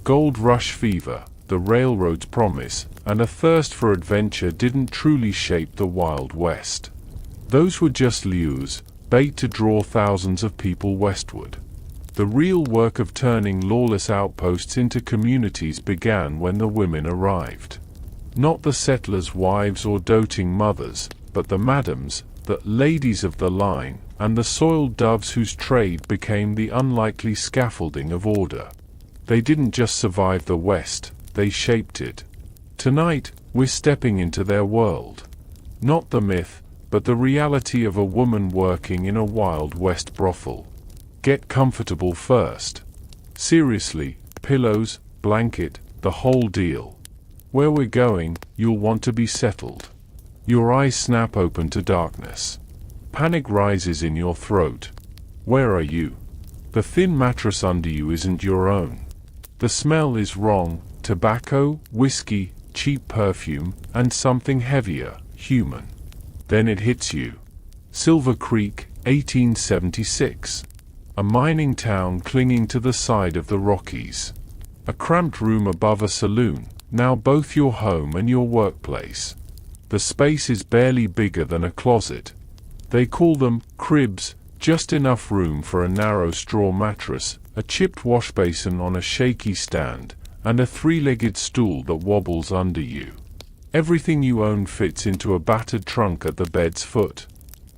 Gold rush fever, the railroad's promise, and a thirst for adventure didn't truly shape the Wild West. Those were just lures, bait to draw thousands of people westward. The real work of turning lawless outposts into communities began when the women arrived. Not the settlers' wives or doting mothers, but the madams, the ladies of the line, and the soiled doves whose trade became the unlikely scaffolding of order. They didn't just survive the West, they shaped it. Tonight, we're stepping into their world. Not the myth, but the reality of a woman working in a Wild West brothel. Get comfortable first. Seriously, pillows, blanket, the whole deal. Where we're going, you'll want to be settled. Your eyes snap open to darkness. Panic rises in your throat. Where are you? The thin mattress under you isn't your own. The smell is wrong: tobacco, whiskey, cheap perfume, and something heavier, human. Then it hits you. Silver Creek, 1876. A mining town clinging to the side of the Rockies. A cramped room above a saloon, now both your home and your workplace. The space is barely bigger than a closet. They call them cribs, just enough room for a narrow straw mattress, a chipped washbasin on a shaky stand, and a three-legged stool that wobbles under you. Everything you own fits into a battered trunk at the bed's foot.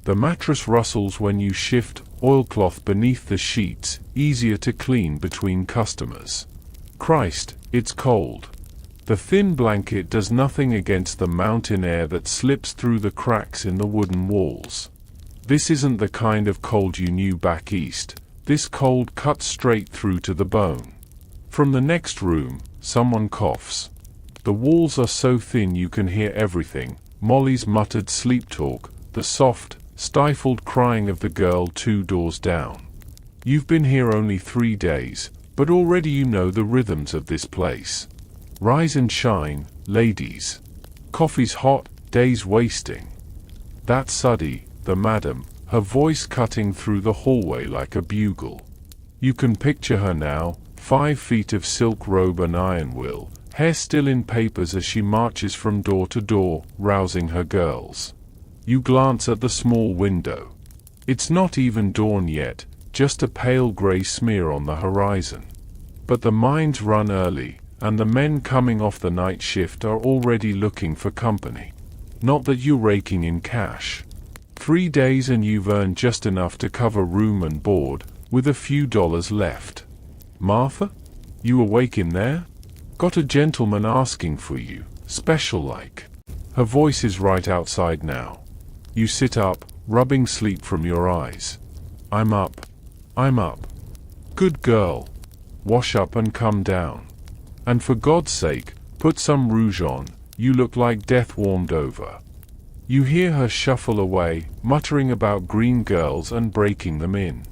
The mattress rustles when you shift, oilcloth beneath the sheets, easier to clean between customers. Christ, it's cold. The thin blanket does nothing against the mountain air that slips through the cracks in the wooden walls. This isn't the kind of cold you knew back east. This cold cuts straight through to the bone. From the next room, someone coughs. The walls are so thin you can hear everything: Molly's muttered sleep talk, the soft, stifled crying of the girl 2 doors down. You've been here only 3 days, but already you know the rhythms of this place. Rise and shine, ladies. Coffee's hot, day's wasting. That's Suddy, the madam, her voice cutting through the hallway like a bugle. You can picture her now, 5 feet of silk robe and iron will, hair still in papers as she marches from door to door, rousing her girls. You glance at the small window. It's not even dawn yet, just a pale gray smear on the horizon. But the mines run early, and the men coming off the night shift are already looking for company. Not that you're raking in cash. 3 days and you've earned just enough to cover room and board, with a few dollars left. Martha? You awake in there? Got a gentleman asking for you, special like. Her voice is right outside now. You sit up, rubbing sleep from your eyes. I'm up. I'm up. Good girl. Wash up and come down. And for God's sake, put some rouge on, you look like death warmed over. You hear her shuffle away, muttering about green girls and breaking them in.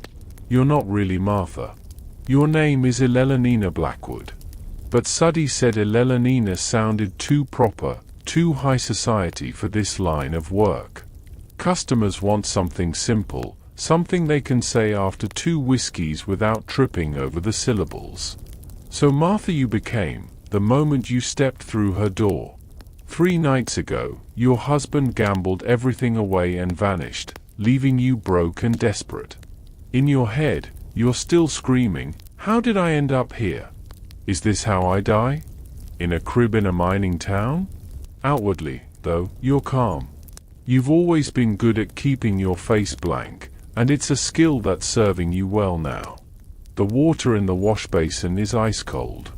You're not really Martha. Your name is Elelanina Blackwood. But Suddy said Elelanina sounded too proper, too high society for this line of work. Customers want something simple, something they can say after 2 whiskeys without tripping over the syllables. So Martha you became, the moment you stepped through her door. 3 nights ago, your husband gambled everything away and vanished, leaving you broke and desperate. In your head, you're still screaming, "How did I end up here? Is this how I die? In a crib in a mining town?" Outwardly, though, you're calm. You've always been good at keeping your face blank, and it's a skill that's serving you well now. The water in the wash basin is ice cold.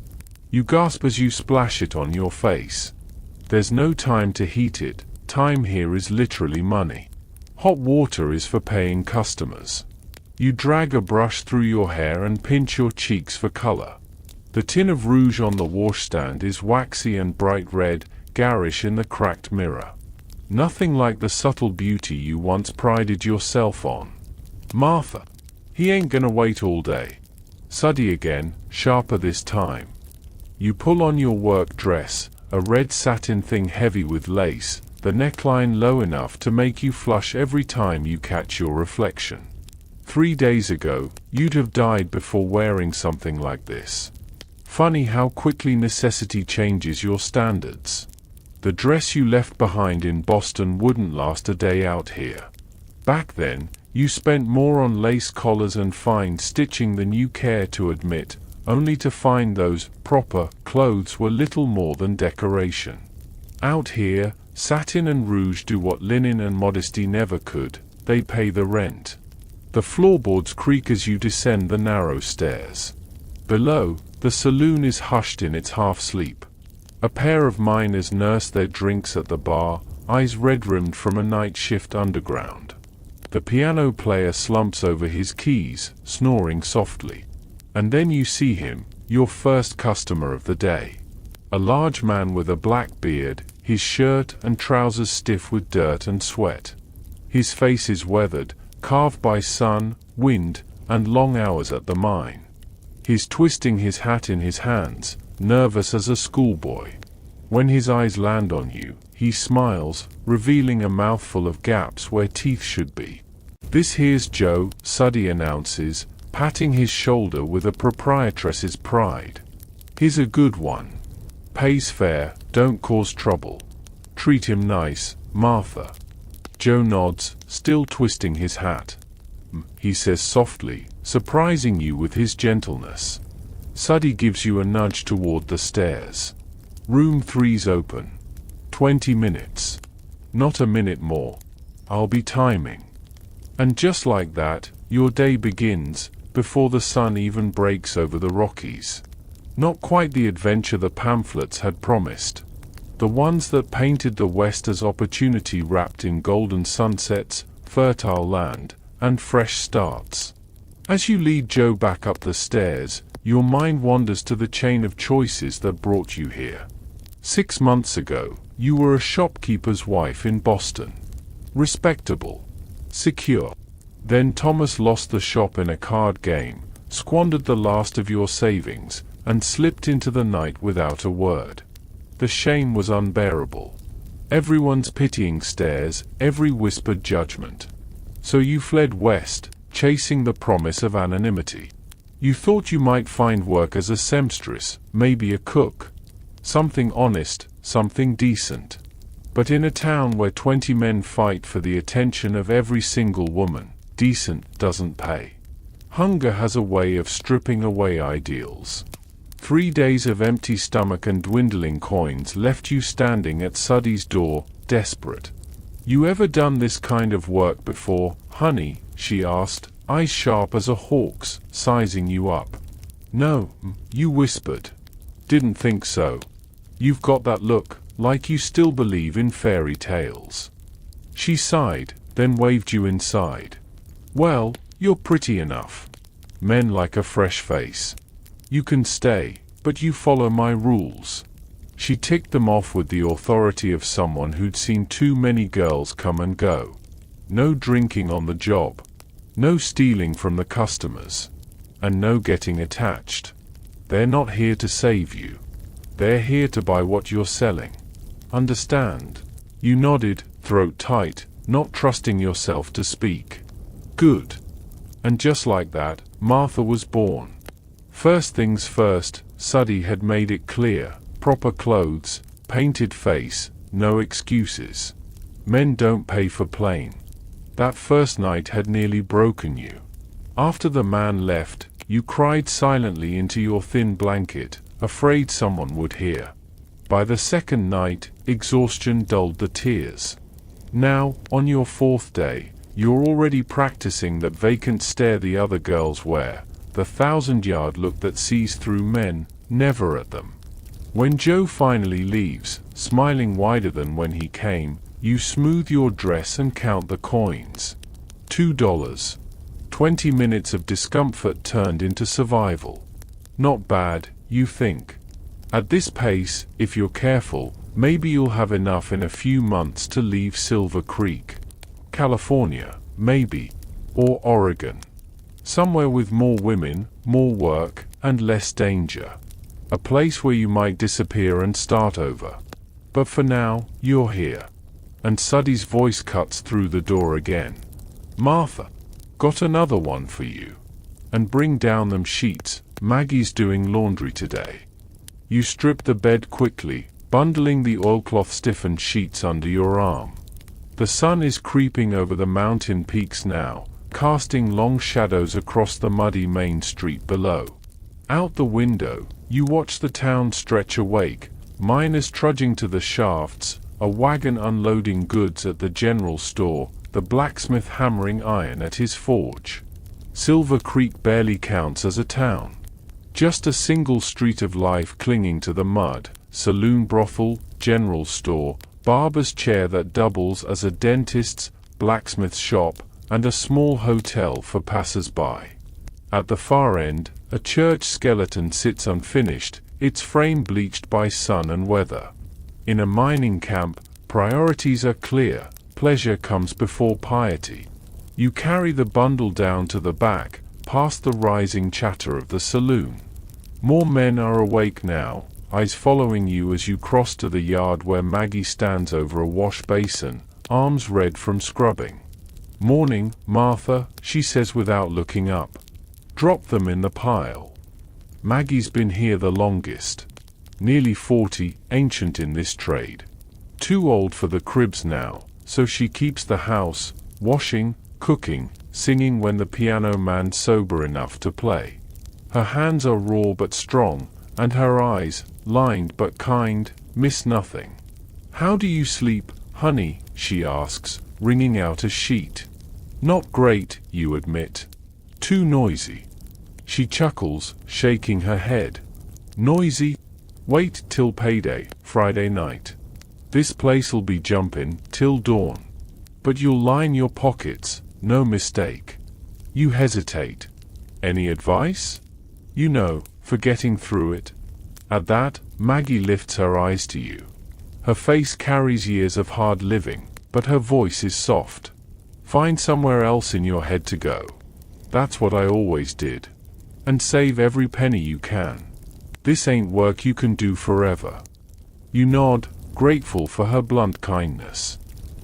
You gasp as you splash it on your face. There's no time to heat it. Time here is literally money. Hot water is for paying customers. You drag a brush through your hair and pinch your cheeks for color. The tin of rouge on the washstand is waxy and bright red, garish in the cracked mirror. Nothing like the subtle beauty you once prided yourself on. Martha. He ain't gonna wait all day. Suddy again, sharper this time. You pull on your work dress, a red satin thing heavy with lace, the neckline low enough to make you flush every time you catch your reflection. 3 days ago, you'd have died before wearing something like this. Funny how quickly necessity changes your standards. The dress you left behind in Boston wouldn't last a day out here. Back then, you spent more on lace collars and fine stitching than you care to admit, only to find those proper clothes were little more than decoration. Out here, satin and rouge do what linen and modesty never could, they pay the rent. The floorboards creak as you descend the narrow stairs. Below, the saloon is hushed in its half-sleep. A pair of miners nurse their drinks at the bar, eyes red-rimmed from a night shift underground. The piano player slumps over his keys, snoring softly. And then you see him, your first customer of the day. A large man with a black beard, his shirt and trousers stiff with dirt and sweat. His face is weathered, carved by sun, wind, and long hours at the mine. He's twisting his hat in his hands, nervous as a schoolboy. When his eyes land on you, he smiles, revealing a mouthful of gaps where teeth should be. "This here's Joe," Suddy announces, patting his shoulder with a proprietress's pride. "He's a good one. Pays fair, don't cause trouble. Treat him nice, Martha." Joe nods, still twisting his hat. He says softly, surprising you with his gentleness. Suddy gives you a nudge toward the stairs. Room 3's open. 20 minutes. Not a minute more. I'll be timing. And just like that, your day begins, before the sun even breaks over the Rockies. Not quite the adventure the pamphlets had promised. The ones that painted the West as opportunity wrapped in golden sunsets, fertile land, and fresh starts. As you lead Joe back up the stairs, your mind wanders to the chain of choices that brought you here. 6 months ago, you were a shopkeeper's wife in Boston. Respectable. Secure. Then Thomas lost the shop in a card game, squandered the last of your savings, and slipped into the night without a word. The shame was unbearable. Everyone's pitying stares, every whispered judgment. So you fled west, chasing the promise of anonymity. You thought you might find work as a seamstress, maybe a cook. Something honest, something decent. But in a town where 20 men fight for the attention of every single woman, decent doesn't pay. Hunger has a way of stripping away ideals. 3 days of empty stomach and dwindling coins left you standing at Suddy's door, desperate. "You ever done this kind of work before, honey?" she asked, eyes sharp as a hawk's, sizing you up. "No," you whispered. "Didn't think so. You've got that look, like you still believe in fairy tales." She sighed, then waved you inside. "Well, you're pretty enough. Men like a fresh face. You can stay, but you follow my rules." She ticked them off with the authority of someone who'd seen too many girls come and go. No drinking on the job. No stealing from the customers. And no getting attached. They're not here to save you. They're here to buy what you're selling. Understand? You nodded, throat tight, not trusting yourself to speak. "Good." And just like that, Martha was born. First things first, Suddy had made it clear, proper clothes, painted face, no excuses. Men don't pay for plain. That first night had nearly broken you. After the man left, you cried silently into your thin blanket, afraid someone would hear. By the second night, exhaustion dulled the tears. Now, on your 4th day, you're already practicing that vacant stare the other girls wear, the 1,000-yard look that sees through men, never at them. When Joe finally leaves, smiling wider than when he came, you smooth your dress and count the coins. $2. 20 minutes of discomfort turned into survival. Not bad, you think. At this pace, if you're careful, maybe you'll have enough in a few months to leave Silver Creek. California, maybe. Or Oregon. Somewhere with more women, more work, and less danger. A place where you might disappear and start over. But for now, you're here. And Suddy's voice cuts through the door again. "Martha, got another one for you. And bring down them sheets, Maggie's doing laundry today. You strip the bed quickly, bundling the oilcloth-stiffened sheets under your arm. The sun is creeping over the mountain peaks now, casting long shadows across the muddy main street below. Out the window, you watch the town stretch awake, miners trudging to the shafts, a wagon unloading goods at the general store, the blacksmith hammering iron at his forge. Silver Creek barely counts as a town. Just a single street of life clinging to the mud, saloon, brothel, general store, barber's chair that doubles as a dentist's, blacksmith's shop, and a small hotel for passers-by. At the far end, a church skeleton sits unfinished, its frame bleached by sun and weather. In a mining camp, priorities are clear, pleasure comes before piety. You carry the bundle down to the back, past the rising chatter of the saloon. More men are awake now, eyes following you as you cross to the yard where Maggie stands over a wash basin, arms red from scrubbing. "Morning, Martha," she says without looking up. "Drop them in the pile." Maggie's been here the longest. Nearly 40, ancient in this trade. Too old for the cribs now, so she keeps the house, washing, cooking, singing when the piano man's sober enough to play. Her hands are raw but strong, and her eyes, lined but kind, miss nothing. "How do you sleep, honey?" she asks, wringing out a sheet. "Not great," you admit. "Too noisy." She chuckles, shaking her head. "Noisy? Wait till payday, Friday night. This place'll be jumpin' till dawn. But you'll line your pockets, no mistake." You hesitate. "Any advice? You know, for getting through it?" At that, Maggie lifts her eyes to you. Her face carries years of hard living, but her voice is soft. "Find somewhere else in your head to go. That's what I always did. And save every penny you can. This ain't work you can do forever." You nod, grateful for her blunt kindness.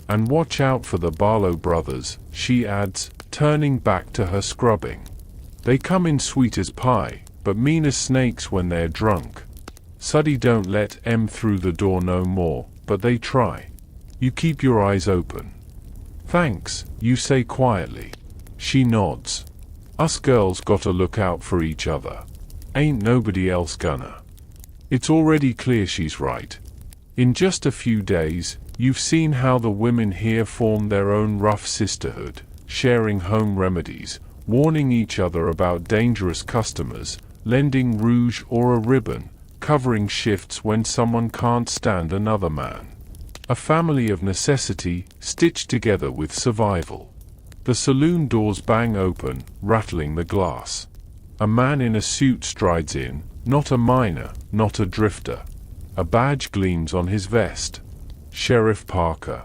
"And watch out for the Barlow brothers," she adds, turning back to her scrubbing. "They come in sweet as pie, but mean as snakes when they're drunk. Suddy don't let 'em through the door no more, but they try." You keep your eyes open. "Thanks," you say quietly. She nods. "Us girls gotta look out for each other. Ain't nobody else gonna." It's already clear she's right. In just a few days, you've seen how the women here form their own rough sisterhood, sharing home remedies, warning each other about dangerous customers, lending rouge or a ribbon, covering shifts when someone can't stand another man. A family of necessity, stitched together with survival. The saloon doors bang open, rattling the glass. A man in a suit strides in, not a miner, not a drifter. A badge gleams on his vest. Sheriff Parker.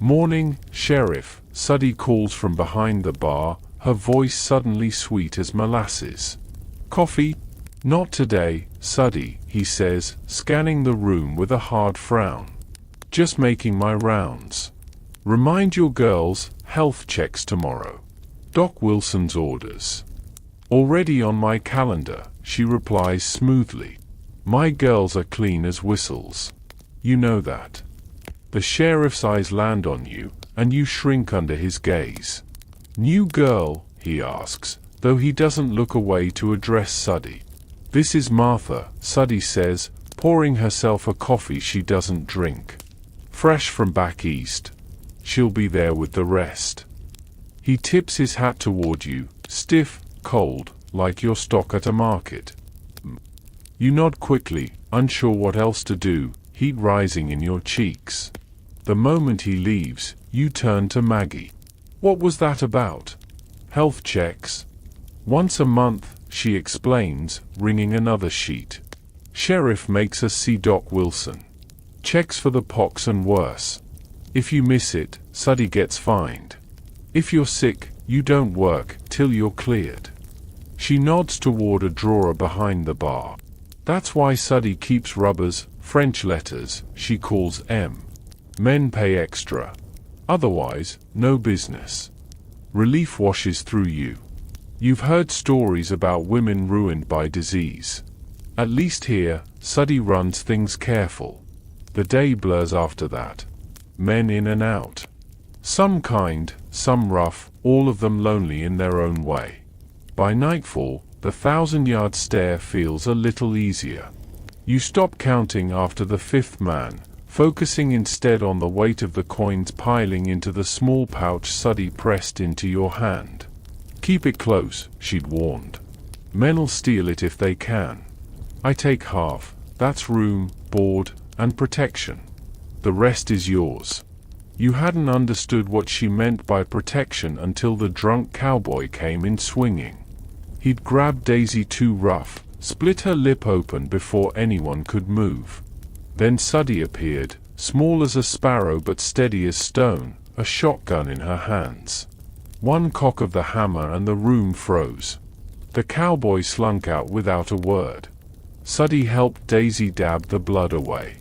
"Morning, Sheriff," Suddy calls from behind the bar, her voice suddenly sweet as molasses. "Coffee?" "Not today, Suddy," he says, scanning the room with a hard frown. "Just making my rounds. Remind your girls, health checks tomorrow. Doc Wilson's orders." "Already on my calendar," she replies smoothly. "My girls are clean as whistles. You know that." The sheriff's eyes land on you, and you shrink under his gaze. "New girl?" he asks, though he doesn't look away to address Suddy. "This is Martha," Suddy says, pouring herself a coffee she doesn't drink. "Fresh from back east. She'll be there with the rest." He tips his hat toward you, stiff, cold, like your stock at a market. You nod quickly, unsure what else to do, heat rising in your cheeks. The moment he leaves, you turn to Maggie. "What was that about?" "Health checks. Once a month," she explains, wringing another sheet. "Sheriff makes us see Doc Wilson. Checks for the pox and worse. If you miss it, Suddy gets fined. If you're sick, you don't work till you're cleared." She nods toward a drawer behind the bar. "That's why Suddy keeps rubbers, French letters, she calls M. Men pay extra. Otherwise, no business." Relief washes through you. You've heard stories about women ruined by disease. At least here, Suddy runs things careful. The day blurs after that. Men in and out. Some kind, some rough, all of them lonely in their own way. By nightfall, the 1,000-yard stare feels a little easier. You stop counting after the 5th man, focusing instead on the weight of the coins piling into the small pouch Suddy pressed into your hand. Keep it close, she'd warned. Men'll steal it if they can. I take half, that's room, board, and protection. The rest is yours. You hadn't understood what she meant by protection until the drunk cowboy came in swinging. He'd grabbed Daisy too rough, split her lip open before anyone could move. Then Suddy appeared, small as a sparrow but steady as stone, a shotgun in her hands. One cock of the hammer and the room froze. The cowboy slunk out without a word. Suddy helped Daisy dab the blood away.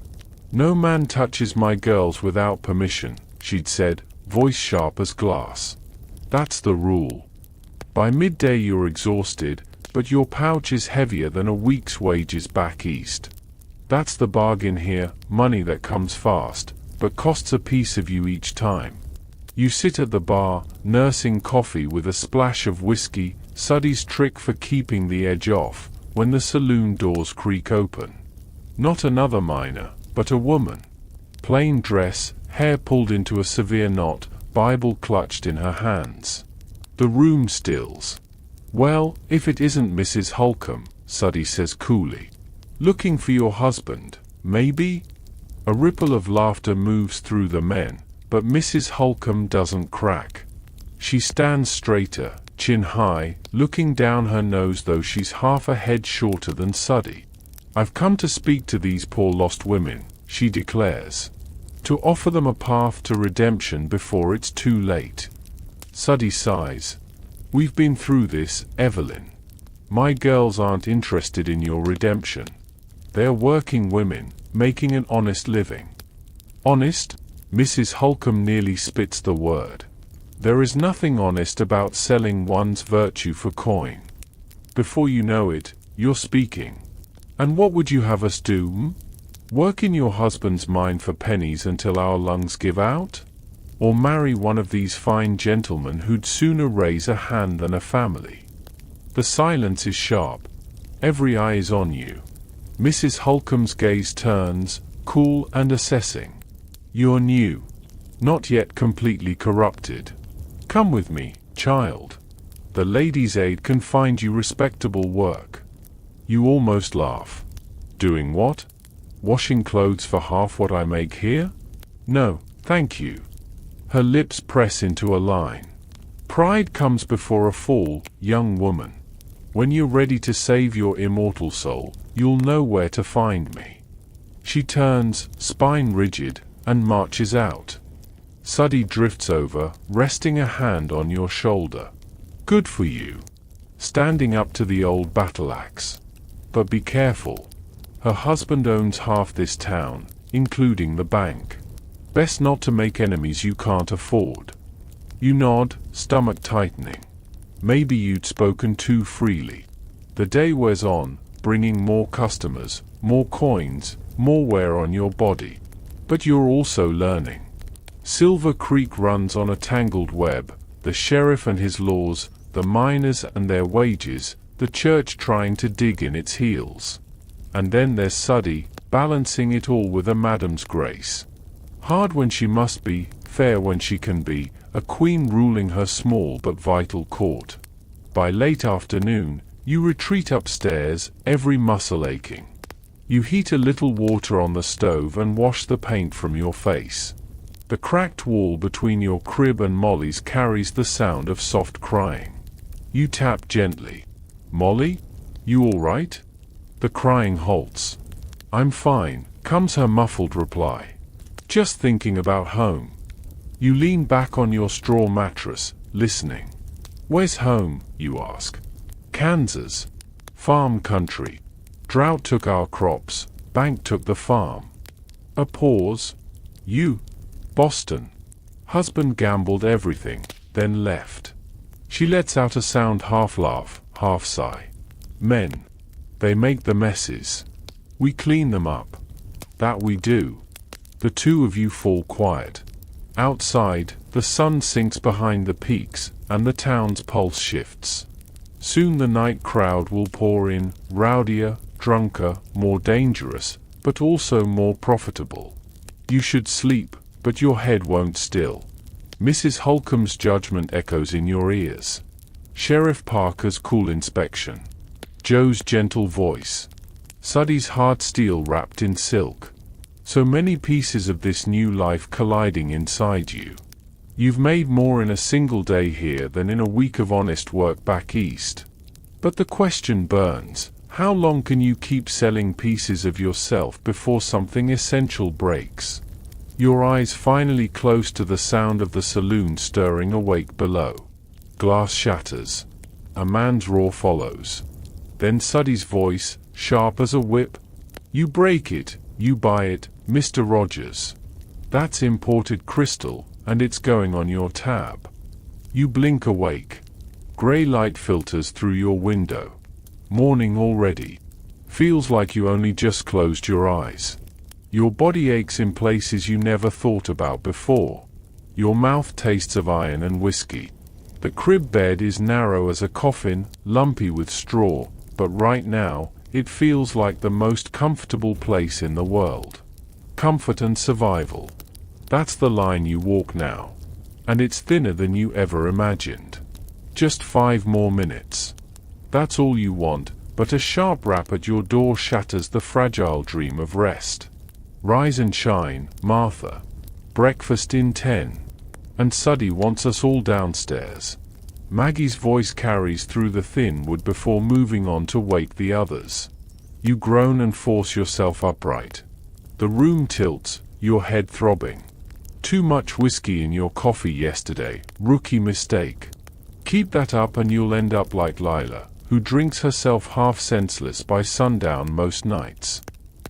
"No man touches my girls without permission," she'd said, voice sharp as glass. "That's the rule. By midday you're exhausted, but your pouch is heavier than a week's wages back east. That's the bargain here, money that comes fast, but costs a piece of you each time." You sit at the bar, nursing coffee with a splash of whiskey, Suddy's trick for keeping the edge off, when the saloon doors creak open. Not another miner, but a woman. Plain dress, hair pulled into a severe knot, Bible clutched in her hands. The room stills. "Well, if it isn't Mrs. Holcomb," Suddy says coolly. "Looking for your husband, maybe?" A ripple of laughter moves through the men, but Mrs. Holcomb doesn't crack. She stands straighter, chin high, looking down her nose though she's half a head shorter than Suddy. "I've come to speak to these poor lost women," she declares. "To offer them a path to redemption before it's too late." Suddy sighs. "We've been through this, Evelyn. My girls aren't interested in your redemption. They're working women, making an honest living." "Honest?" Mrs. Holcomb nearly spits the word. "There is nothing honest about selling one's virtue for coin. Before you know it, you're speaking. And what would you have us do? Work in your husband's mine for pennies until our lungs give out? Or marry one of these fine gentlemen who'd sooner raise a hand than a family?" The silence is sharp. Every eye is on you. Mrs. Holcomb's gaze turns, cool and assessing. "You're new. Not yet completely corrupted. Come with me, child. The Ladies' Aid can find you respectable work." You almost laugh. "Doing what? Washing clothes for half what I make here? No, thank you." Her lips press into a line. "Pride comes before a fall, young woman. When you're ready to save your immortal soul, you'll know where to find me." She turns, spine rigid, and marches out. Suddy drifts over, resting a hand on your shoulder. "Good for you. Standing up to the old battle axe. But be careful. Her husband owns half this town, including the bank. Best not to make enemies you can't afford." You nod, stomach tightening. Maybe you'd spoken too freely. The day wears on, bringing more customers, more coins, more wear on your body. But you're also learning. Silver Creek runs on a tangled web, the sheriff and his laws, the miners and their wages, the church trying to dig in its heels. And then there's Suddy, balancing it all with a madam's grace. Hard when she must be, fair when she can be, a queen ruling her small but vital court. By late afternoon, you retreat upstairs, every muscle aching. You heat a little water on the stove and wash the paint from your face. The cracked wall between your crib and Molly's carries the sound of soft crying. You tap gently. "Molly? You all right?" The crying halts. "I'm fine," comes her muffled reply. "Just thinking about home." You lean back on your straw mattress, listening. "Where's home?" you ask. "Kansas. Farm country. Drought took our crops, bank took the farm." A pause. "You?" "Boston. Husband gambled everything, then left." She lets out a sound, half laugh, half sigh. Men. They make the messes. We clean them up. That we do. The two of you fall quiet. Outside, the sun sinks behind the peaks, and the town's pulse shifts. Soon the night crowd will pour in, rowdier, drunker, more dangerous, but also more profitable. You should sleep, but your head won't still. Mrs. Holcomb's judgment echoes in your ears. Sheriff Parker's cool inspection. Joe's gentle voice. Suddy's hard steel wrapped in silk. So many pieces of this new life colliding inside you. You've made more in a single day here than in a week of honest work back east. But the question burns, how long can you keep selling pieces of yourself before something essential breaks? Your eyes finally close to the sound of the saloon stirring awake below. Glass shatters. A man's roar follows. Then Suddy's voice, sharp as a whip. You break it, you buy it, Mr. Rogers. That's imported crystal, and it's going on your tab. You blink awake. Grey light filters through your window. Morning already. Feels like you only just closed your eyes. Your body aches in places you never thought about before. Your mouth tastes of iron and whiskey. The crib bed is narrow as a coffin, lumpy with straw, but right now, it feels like the most comfortable place in the world. Comfort and survival. That's the line you walk now. And it's thinner than you ever imagined. Just 5 more minutes. That's all you want, but a sharp rap at your door shatters the fragile dream of rest. Rise and shine, Martha. Breakfast in 10. And Suddy wants us all downstairs. Maggie's voice carries through the thin wood before moving on to wake the others. You groan and force yourself upright. The room tilts, your head throbbing. Too much whiskey in your coffee yesterday, rookie mistake. Keep that up and you'll end up like Lila, who drinks herself half senseless by sundown most nights.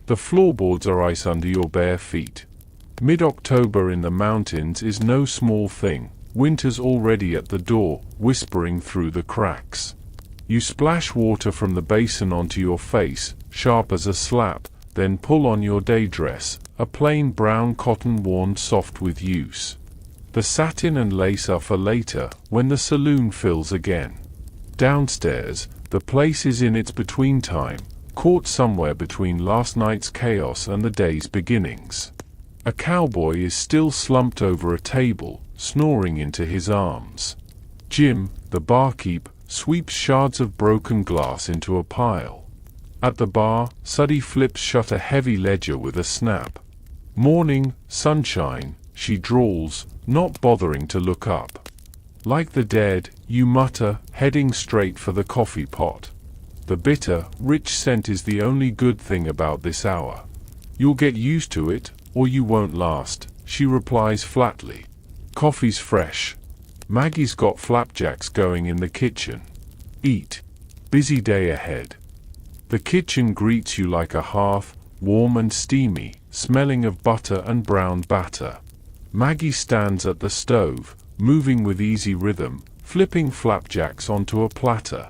The floorboards are ice under your bare feet. Mid-October in the mountains is no small thing. Winter's already at the door, whispering through the cracks. You splash water from the basin onto your face, sharp as a slap, then pull on your day dress, a plain brown cotton worn soft with use. The satin and lace are for later, when the saloon fills again. Downstairs, the place is in its between time, caught somewhere between last night's chaos and the day's beginnings. A cowboy is still slumped over a table, snoring into his arms. Jim, the barkeep, sweeps shards of broken glass into a pile. At the bar, Suddy flips shut a heavy ledger with a snap. Morning, sunshine, she drawls, not bothering to look up. Like the dead, you mutter, heading straight for the coffee pot. The bitter, rich scent is the only good thing about this hour. You'll get used to it, or you won't last, she replies flatly. Coffee's fresh. Maggie's got flapjacks going in the kitchen. Eat. Busy day ahead. The kitchen greets you like a hearth, warm and steamy, smelling of butter and browned batter. Maggie stands at the stove, moving with easy rhythm, flipping flapjacks onto a platter.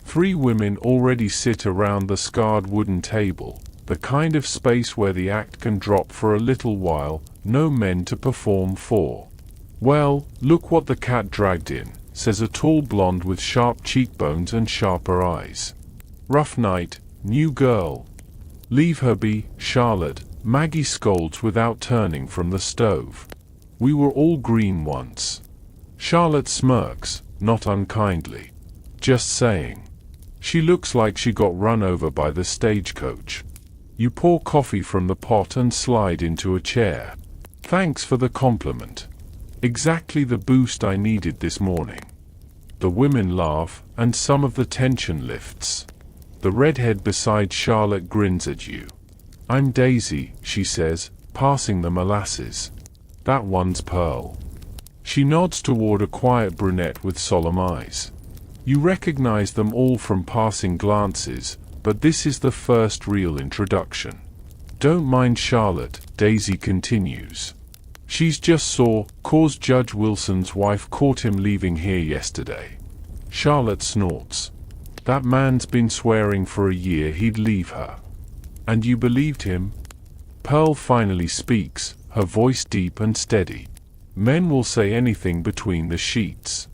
3 women already sit around the scarred wooden table, the kind of space where the act can drop for a little while, no men to perform for. Well, look what the cat dragged in, says a tall blonde with sharp cheekbones and sharper eyes. Rough night, new girl. Leave her be, Charlotte, Maggie scolds without turning from the stove. We were all green once. Charlotte smirks, not unkindly. Just saying. She looks like she got run over by the stagecoach. You pour coffee from the pot and slide into a chair. Thanks for the compliment. Exactly the boost I needed this morning. The women laugh, and some of the tension lifts. The redhead beside Charlotte grins at you. I'm Daisy, she says, passing the molasses. That one's Pearl. She nods toward a quiet brunette with solemn eyes. You recognize them all from passing glances, but this is the first real introduction. Don't mind Charlotte, Daisy continues. She's just saw, 'cause Judge Wilson's wife caught him leaving here yesterday. Charlotte snorts. That man's been swearing for a year he'd leave her. And you believed him? Pearl finally speaks, her voice deep and steady. Men will say anything between the sheets.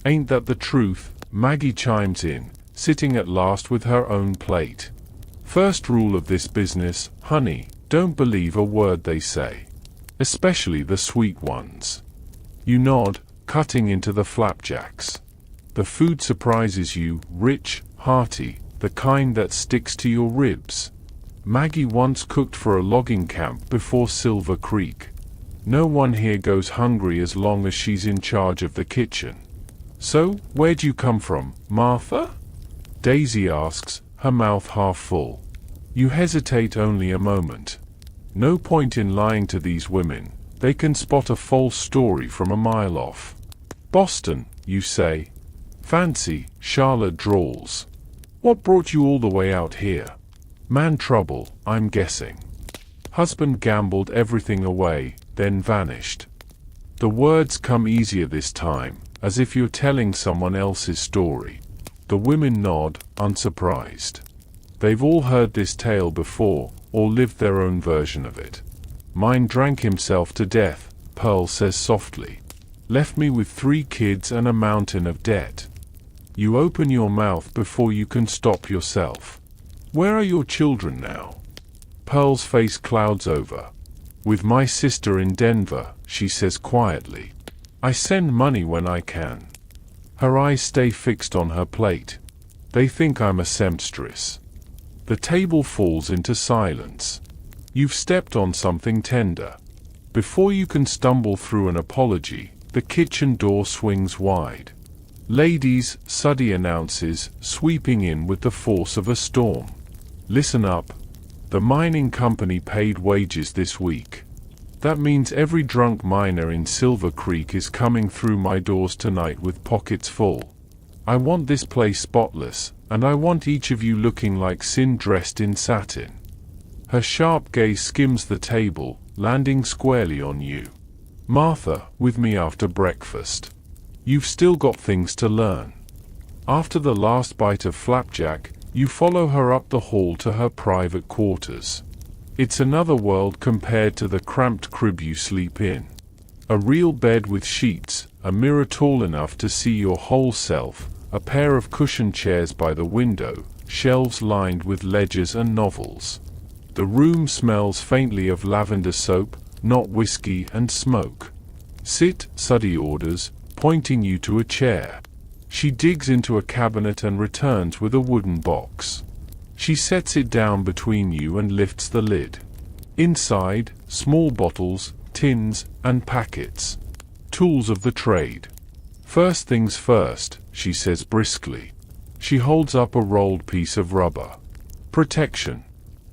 Ain't that the truth? Maggie chimes in, sitting at last with her own plate. First rule of this business, honey, don't believe a word they say. Especially the sweet ones. You nod, cutting into the flapjacks. The food surprises you, rich, hearty, the kind that sticks to your ribs. Maggie once cooked for a logging camp before Silver Creek. No one here goes hungry as long as she's in charge of the kitchen. So, where'd you come from, Martha? Daisy asks, her mouth half full. You hesitate only a moment. No point in lying to these women, they can spot a false story from a mile off. Boston, you say? Fancy, Charlotte drawls. What brought you all the way out here? Man trouble, I'm guessing. Husband gambled everything away, then vanished. The words come easier this time, as if you're telling someone else's story. The women nod, unsurprised. They've all heard this tale before, or lived their own version of it. Mine drank himself to death, Pearl says softly. Left me with 3 kids and a mountain of debt. You open your mouth before you can stop yourself. Where are your children now? Pearl's face clouds over. With my sister in Denver, she says quietly. I send money when I can. Her eyes stay fixed on her plate. They think I'm a seamstress. The table falls into silence. You've stepped on something tender. Before you can stumble through an apology, the kitchen door swings wide. Ladies, Suddy announces, sweeping in with the force of a storm. Listen up. The mining company paid wages this week. That means every drunk miner in Silver Creek is coming through my doors tonight with pockets full. I want this place spotless, and I want each of you looking like sin dressed in satin. Her sharp gaze skims the table, landing squarely on you. Martha, with me after breakfast. You've still got things to learn. After the last bite of flapjack, you follow her up the hall to her private quarters. It's another world compared to the cramped crib you sleep in. A real bed with sheets, a mirror tall enough to see your whole self, a pair of cushioned chairs by the window, shelves lined with ledgers and novels. The room smells faintly of lavender soap, not whiskey and smoke. Sit, Suddy orders, pointing you to a chair. She digs into a cabinet and returns with a wooden box. She sets it down between you and lifts the lid. Inside, small bottles, tins, and packets. Tools of the trade. First things first, she says briskly. She holds up a rolled piece of rubber. Protection.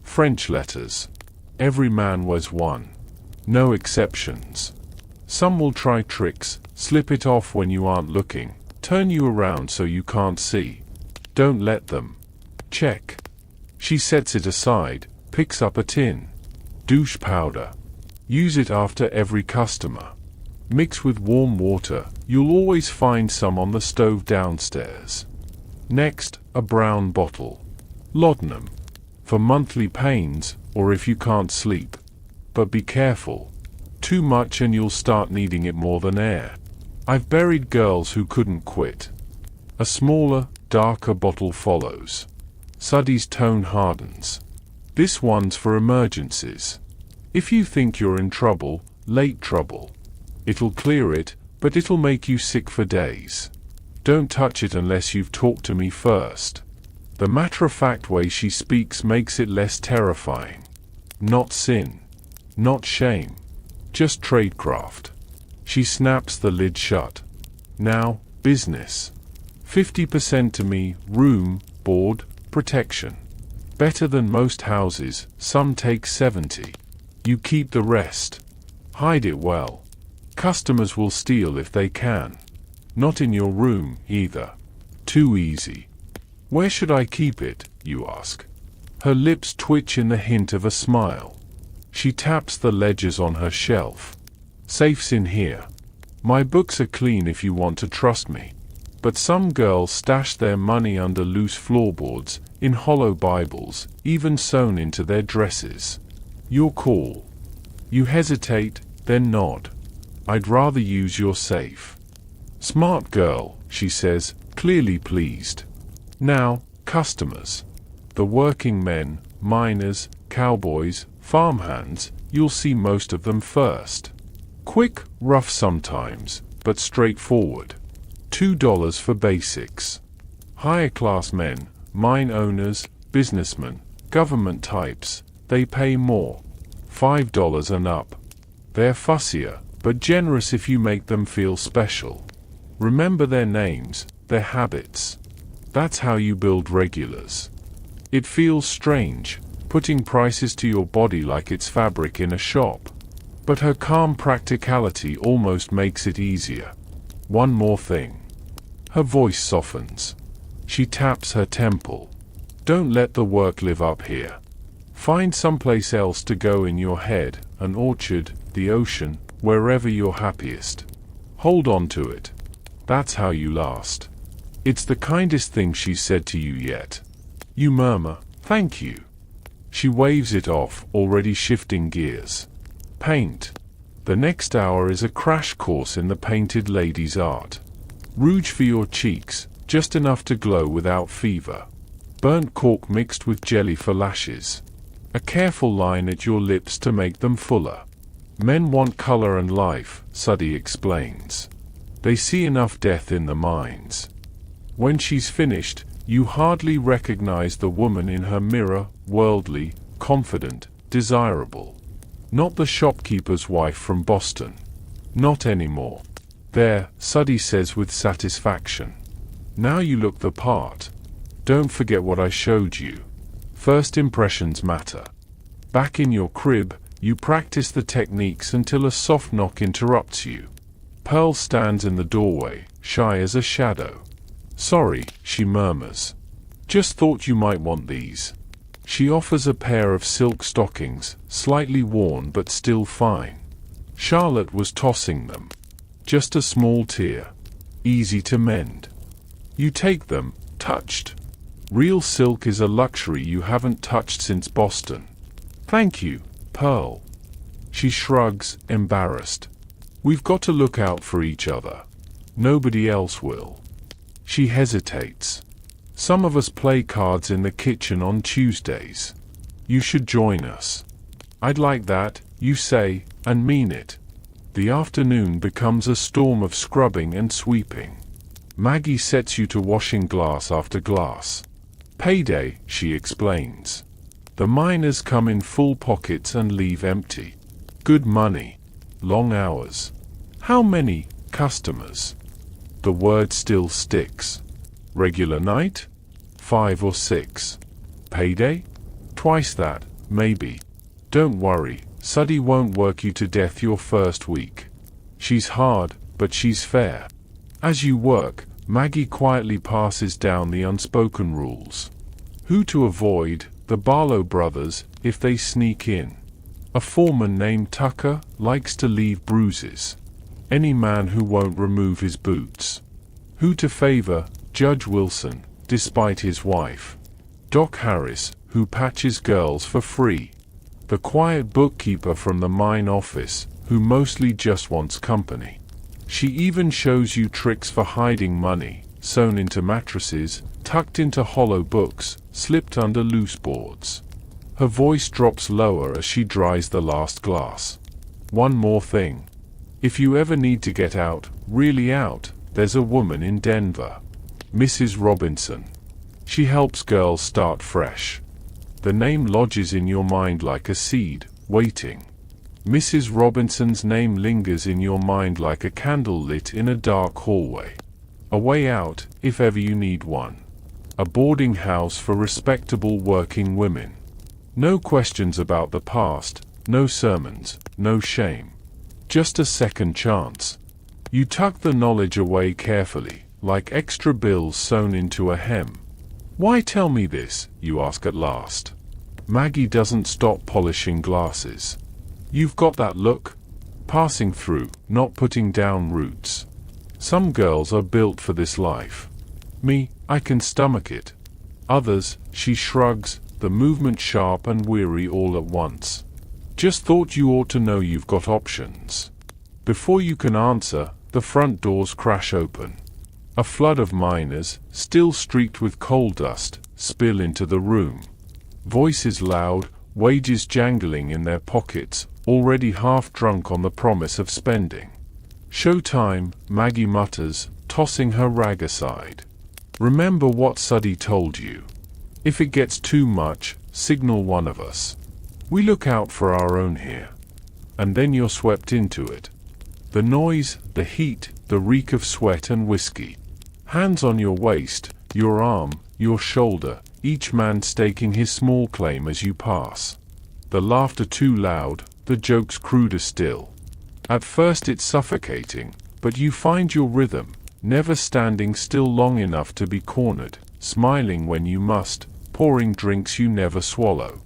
French letters. Every man wears one. No exceptions. Some will try tricks, slip it off when you aren't looking, turn you around so you can't see. Don't let them. Check. She sets it aside, picks up a tin. Douche powder. Use it after every customer. Mix with warm water, you'll always find some on the stove downstairs. Next, a brown bottle. Laudanum. For monthly pains, or if you can't sleep. But be careful. Too much and you'll start needing it more than air. I've buried girls who couldn't quit. A smaller, darker bottle follows. Suddy's tone hardens. This one's for emergencies. If you think you're in trouble, late trouble. It'll clear it, but it'll make you sick for days. Don't touch it unless you've talked to me first. The matter-of-fact way she speaks makes it less terrifying. Not sin. Not shame. Just tradecraft. She snaps the lid shut. Now, business. 50% to me, room, board, protection. Better than most houses, some take 70. You keep the rest. Hide it well. Customers will steal if they can. Not in your room, either. Too easy. Where should I keep it, you ask? Her lips twitch in the hint of a smile. She taps the ledgers on her shelf. Safe's in here. My books are clean if you want to trust me. But some girls stash their money under loose floorboards, in hollow Bibles, even sewn into their dresses. Your call. You hesitate, then nod. I'd rather use your safe. Smart girl, she says, clearly pleased. Now, customers. The working men, miners, cowboys, farmhands, you'll see most of them first. Quick, rough sometimes, but straightforward. $2 for basics. Higher class men, mine owners, businessmen, government types, they pay more. $5 and up. They're fussier, but generous if you make them feel special. Remember their names, their habits. That's how you build regulars. It feels strange, putting prices to your body like it's fabric in a shop. But her calm practicality almost makes it easier. One more thing. Her voice softens. She taps her temple. Don't let the work live up here. Find someplace else to go in your head, an orchard, the ocean, wherever you're happiest. Hold on to it. That's how you last. It's the kindest thing she's said to you yet. You murmur, thank you. She waves it off, already shifting gears. Paint. The next hour is a crash course in the painted lady's art. Rouge for your cheeks, just enough to glow without fever. Burnt cork mixed with jelly for lashes. A careful line at your lips to make them fuller. Men want color and life, Suddy explains. They see enough death in the mines. When she's finished, you hardly recognize the woman in her mirror, worldly, confident, desirable. Not the shopkeeper's wife from Boston. Not anymore. There, Suddy says with satisfaction. Now you look the part. Don't forget what I showed you. First impressions matter. Back in your crib, you practice the techniques until a soft knock interrupts you. Pearl stands in the doorway, shy as a shadow. Sorry, she murmurs. Just thought you might want these. She offers a pair of silk stockings, slightly worn but still fine. Charlotte was tossing them. Just a small tear. Easy to mend. You take them, touched. Real silk is a luxury you haven't touched since Boston. Thank you, Pearl. She shrugs, embarrassed. We've got to look out for each other. Nobody else will. She hesitates. Some of us play cards in the kitchen on Tuesdays. You should join us. I'd like that, you say, and mean it. The afternoon becomes a storm of scrubbing and sweeping. Maggie sets you to washing glass after glass. Payday, she explains. The miners come in full pockets and leave empty. Good money. Long hours. How many customers? The word still sticks. Regular night? 5 or 6. Payday? Twice that, maybe. Don't worry, Suddy won't work you to death your first week. She's hard, but she's fair. As you work, Maggie quietly passes down the unspoken rules. Who to avoid, the Barlow brothers, if they sneak in. A foreman named Tucker likes to leave bruises. Any man who won't remove his boots. Who to favor, Judge Wilson, despite his wife. Doc Harris, who patches girls for free. The quiet bookkeeper from the mine office, who mostly just wants company. She even shows you tricks for hiding money, sewn into mattresses, tucked into hollow books, slipped under loose boards. Her voice drops lower as she dries the last glass. One more thing. If you ever need to get out, really out, there's a woman in Denver. Mrs. Robinson. She helps girls start fresh. The name lodges in your mind like a seed, waiting. Mrs. Robinson's name lingers in your mind like a candle lit in a dark hallway. A way out, if ever you need one. A boarding house for respectable working women. No questions about the past, no sermons, no shame. Just a second chance. You tuck the knowledge away carefully, like extra bills sewn into a hem. Why tell me this, you ask at last. Maggie doesn't stop polishing glasses. You've got that look. Passing through, not putting down roots. Some girls are built for this life. Me, I can stomach it. Others, she shrugs, the movement sharp and weary all at once. Just thought you ought to know you've got options. Before you can answer, the front doors crash open. A flood of miners, still streaked with coal dust, spill into the room. Voices loud, wages jangling in their pockets, already half drunk on the promise of spending. "Showtime," Maggie mutters, tossing her rag aside. "Remember what Suddy told you. If it gets too much, signal one of us. We look out for our own here." And then you're swept into it. The noise, the heat, the reek of sweat and whiskey. Hands on your waist, your arm, your shoulder, each man staking his small claim as you pass. The laughter too loud, the jokes cruder still. At first it's suffocating, but you find your rhythm, never standing still long enough to be cornered, smiling when you must, pouring drinks you never swallow.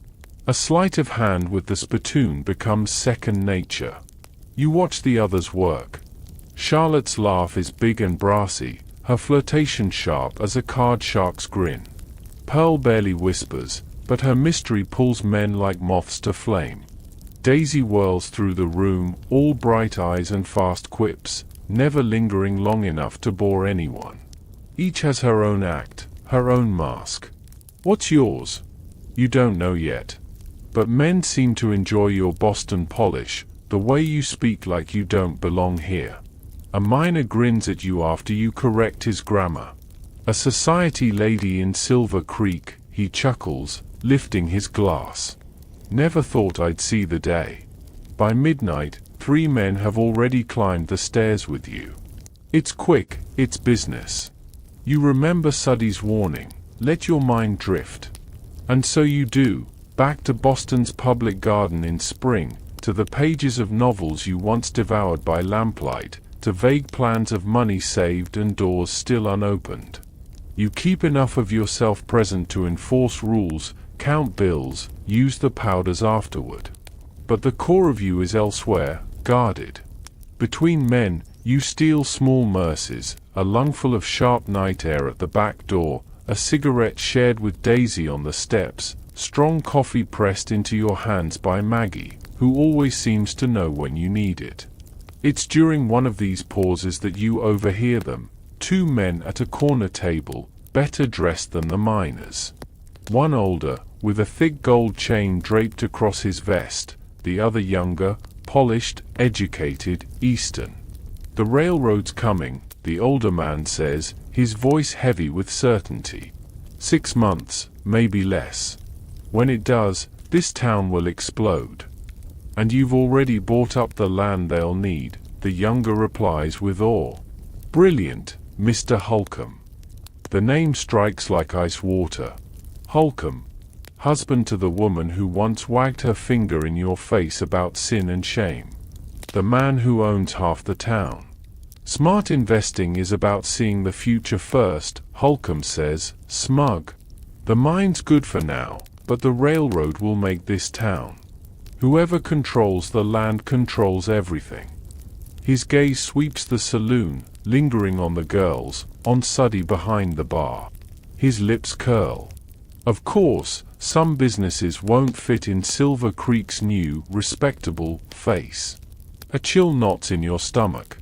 A sleight of hand with the spittoon becomes second nature. You watch the others work. Charlotte's laugh is big and brassy, her flirtation sharp as a card shark's grin. Pearl barely whispers, but her mystery pulls men like moths to flame. Daisy whirls through the room, all bright eyes and fast quips, never lingering long enough to bore anyone. Each has her own act, her own mask. What's yours? You don't know yet. But men seem to enjoy your Boston polish, the way you speak like you don't belong here. A miner grins at you after you correct his grammar. A society lady in Silver Creek, he chuckles, lifting his glass. Never thought I'd see the day. By midnight, 3 men have already climbed the stairs with you. It's quick, it's business. You remember Suddy's warning, let your mind drift. And so you do, back to Boston's public garden in spring, to the pages of novels you once devoured by lamplight, to vague plans of money saved and doors still unopened. You keep enough of yourself present to enforce rules, count bills, use the powders afterward. But the core of you is elsewhere, guarded. Between men, you steal small mercies, a lungful of sharp night air at the back door, a cigarette shared with Daisy on the steps, strong coffee pressed into your hands by Maggie, who always seems to know when you need it. It's during one of these pauses that you overhear them, 2 men at a corner table, better dressed than the miners. One older, with a thick gold chain draped across his vest, the other younger, polished, educated, Eastern. "The railroad's coming," the older man says, his voice heavy with certainty. 6 months, maybe less. When it does, this town will explode. "And you've already bought up the land they'll need," the younger replies with awe. "Brilliant, Mr. Holcomb." The name strikes like ice water. Holcomb, husband to the woman who once wagged her finger in your face about sin and shame. The man who owns half the town. "Smart investing is about seeing the future first," Holcomb says, smug. "The mine's good for now, but the railroad will make this town. Whoever controls the land controls everything." His gaze sweeps the saloon, lingering on the girls, on Suddy behind the bar. His lips curl. Of course, some businesses won't fit in Silver Creek's new, respectable, face. A chill knots in your stomach.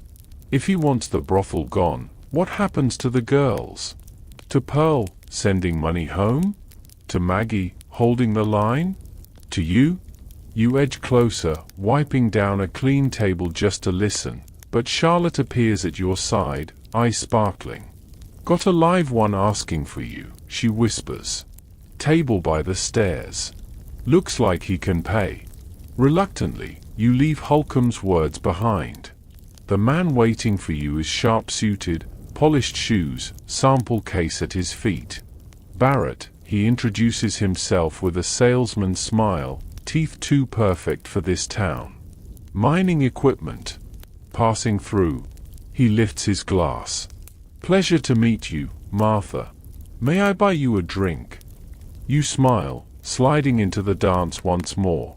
If he wants the brothel gone, what happens to the girls? To Pearl, sending money home? To Maggie, holding the line? To you? You edge closer, wiping down a clean table just to listen, but Charlotte appears at your side, eyes sparkling. "Got a live one asking for you," she whispers. "Table by the stairs. Looks like he can pay." Reluctantly, you leave Holcomb's words behind. The man waiting for you is sharp-suited, polished shoes, sample case at his feet. Barrett, he introduces himself with a salesman's smile, teeth too perfect for this town. "Mining equipment." Passing through. He lifts his glass. "Pleasure to meet you, Martha. May I buy you a drink?" You smile, sliding into the dance once more.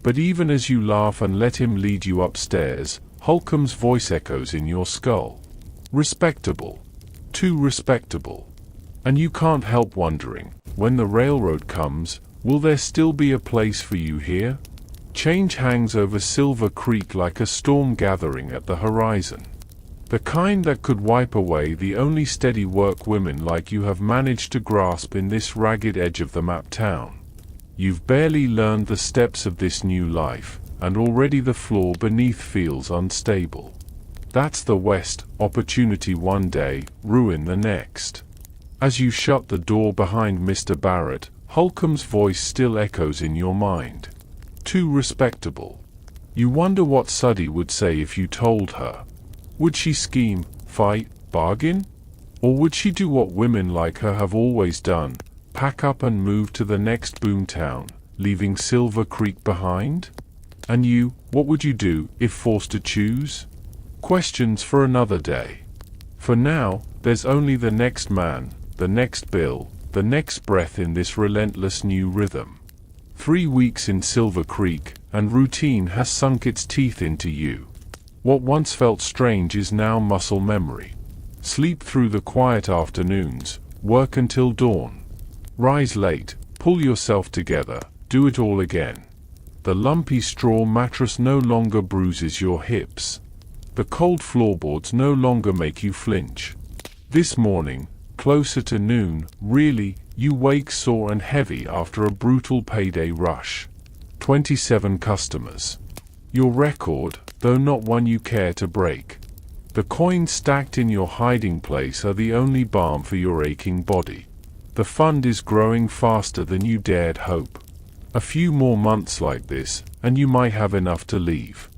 But even as you laugh and let him lead you upstairs, Holcomb's voice echoes in your skull. Respectable. Too respectable. And you can't help wondering, when the railroad comes, will there still be a place for you here? Change hangs over Silver Creek like a storm gathering at the horizon. The kind that could wipe away the only steady work women like you have managed to grasp in this ragged edge of the map town. You've barely learned the steps of this new life, and already the floor beneath feels unstable. That's the West, opportunity one day, ruin the next. As you shut the door behind Mr. Barrett, Holcomb's voice still echoes in your mind. Too respectable. You wonder what Suddy would say if you told her. Would she scheme, fight, bargain? Or would she do what women like her have always done, pack up and move to the next boomtown, leaving Silver Creek behind? And you, what would you do if forced to choose? Questions for another day. For now, there's only the next man, the next bill, the next breath in this relentless new rhythm. 3 weeks in Silver Creek, and routine has sunk its teeth into you. What once felt strange is now muscle memory. Sleep through the quiet afternoons, work until dawn. Rise late, pull yourself together, do it all again. The lumpy straw mattress no longer bruises your hips. The cold floorboards no longer make you flinch. This morning, closer to noon, really, you wake sore and heavy after a brutal payday rush. 27 customers. Your record, though not one you care to break. The coins stacked in your hiding place are the only balm for your aching body. The fund is growing faster than you dared hope. A few more months like this, and you might have enough to leave.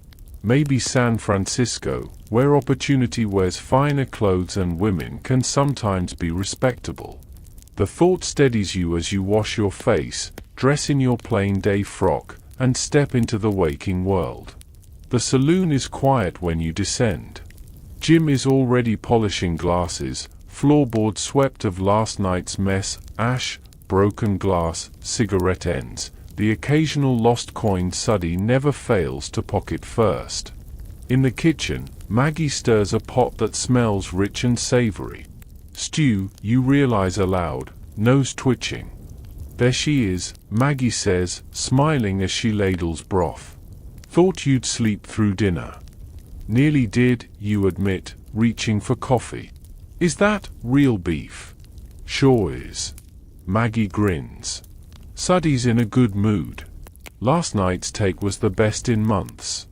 Maybe San Francisco, where opportunity wears finer clothes and women can sometimes be respectable. The thought steadies you as you wash your face, dress in your plain day frock, and step into the waking world. The saloon is quiet when you descend. Jim is already polishing glasses, floorboard swept of last night's mess, ash, broken glass, cigarette ends. The occasional lost coin Suddy never fails to pocket first. In the kitchen, Maggie stirs a pot that smells rich and savory. Stew, you realize aloud, nose twitching. There she is, Maggie says, smiling as she ladles broth. Thought you'd sleep through dinner. Nearly did, you admit, reaching for coffee. Is that real beef? Sure is. Maggie grins. Suddy's in a good mood. Last night's take was the best in months.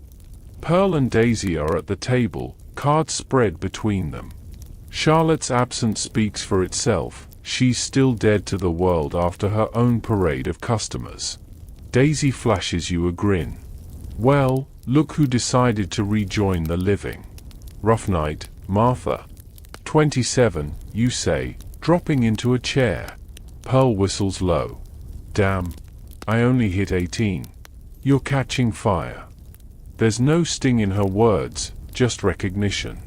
Pearl and Daisy are at the table, cards spread between them. Charlotte's absence speaks for itself. She's still dead to the world after her own parade of customers. Daisy flashes you a grin. Well, look who decided to rejoin the living. Rough night, Martha. 27, you say, dropping into a chair. Pearl whistles low. Damn. I only hit 18. You're catching fire. There's no sting in her words, just recognition.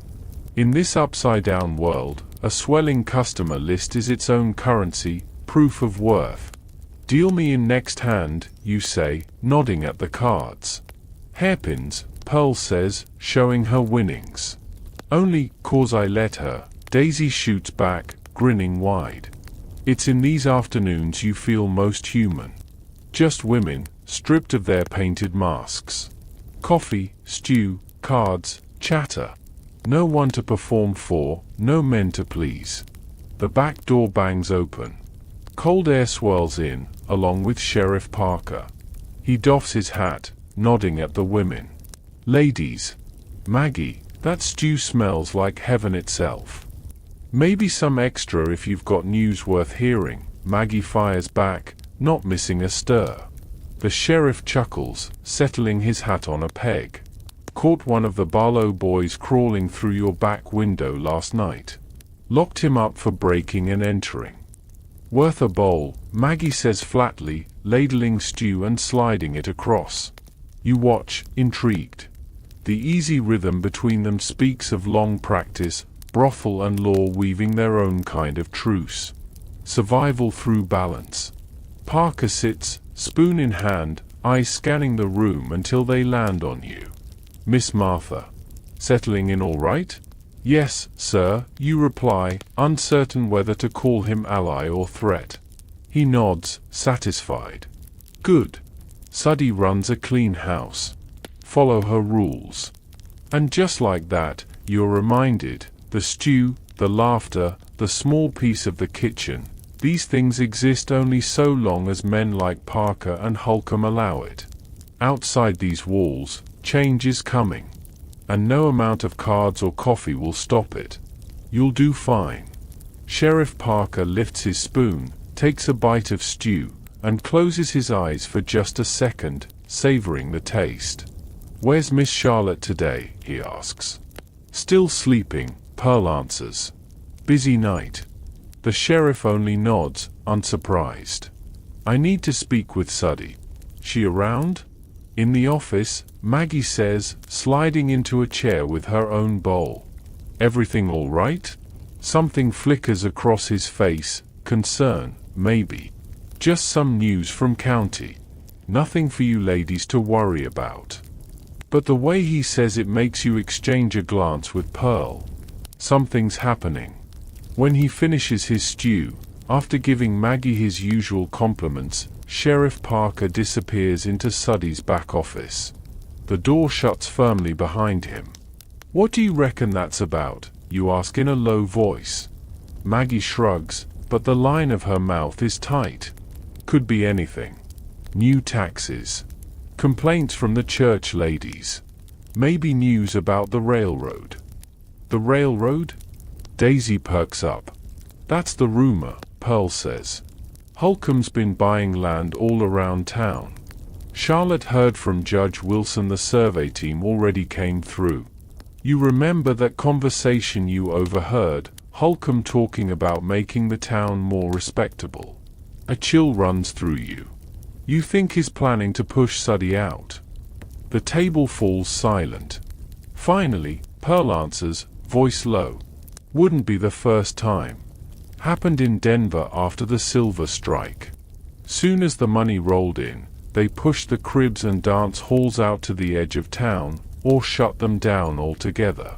In this upside-down world, a swelling customer list is its own currency, proof of worth. Deal me in next hand, you say, nodding at the cards. Hairpins, Pearl says, showing her winnings. Only, 'cause I let her, Daisy shoots back, grinning wide. It's in these afternoons you feel most human. Just women, stripped of their painted masks. Coffee, stew, cards, chatter. No one to perform for, no men to please. The back door bangs open. Cold air swirls in, along with Sheriff Parker. He doffs his hat, nodding at the women. Ladies. Maggie, that stew smells like heaven itself. Maybe some extra if you've got news worth hearing, Maggie fires back, not missing a stir. The sheriff chuckles, settling his hat on a peg. Caught one of the Barlow boys crawling through your back window last night. Locked him up for breaking and entering. Worth a bowl, Maggie says flatly, ladling stew and sliding it across. You watch, intrigued. The easy rhythm between them speaks of long practice, brothel and law weaving their own kind of truce. Survival through balance. Parker sits, spoon in hand, eyes scanning the room until they land on you. Miss Martha. Settling in all right? Yes, sir, you reply, uncertain whether to call him ally or threat. He nods, satisfied. Good. Suddy runs a clean house. Follow her rules. And just like that, you're reminded, the stew, the laughter, the small piece of the kitchen, these things exist only so long as men like Parker and Holcomb allow it. Outside these walls, change is coming. And no amount of cards or coffee will stop it. You'll do fine. Sheriff Parker lifts his spoon, takes a bite of stew, and closes his eyes for just a second, savoring the taste. Where's Miss Charlotte today? He asks. Still sleeping, Pearl answers. Busy night. The sheriff only nods, unsurprised. I need to speak with Suddy. She around? In the office, Maggie says, sliding into a chair with her own bowl. Everything all right? Something flickers across his face, concern, maybe. Just some news from county. Nothing for you ladies to worry about. But the way he says it makes you exchange a glance with Pearl. Something's happening. When he finishes his stew, after giving Maggie his usual compliments, Sheriff Parker disappears into Suddy's back office. The door shuts firmly behind him. What do you reckon that's about? You ask in a low voice. Maggie shrugs, but the line of her mouth is tight. Could be anything. New taxes. Complaints from the church ladies. Maybe news about the railroad. The railroad? Daisy perks up. That's the rumor, Pearl says. Holcomb's been buying land all around town. Charlotte heard from Judge Wilson the survey team already came through. You remember that conversation you overheard, Holcomb talking about making the town more respectable. A chill runs through you. You think he's planning to push Suddy out. The table falls silent. Finally, Pearl answers, voice low. Wouldn't be the first time. Happened in Denver after the silver strike. Soon as the money rolled in, they pushed the cribs and dance halls out to the edge of town, or shut them down altogether.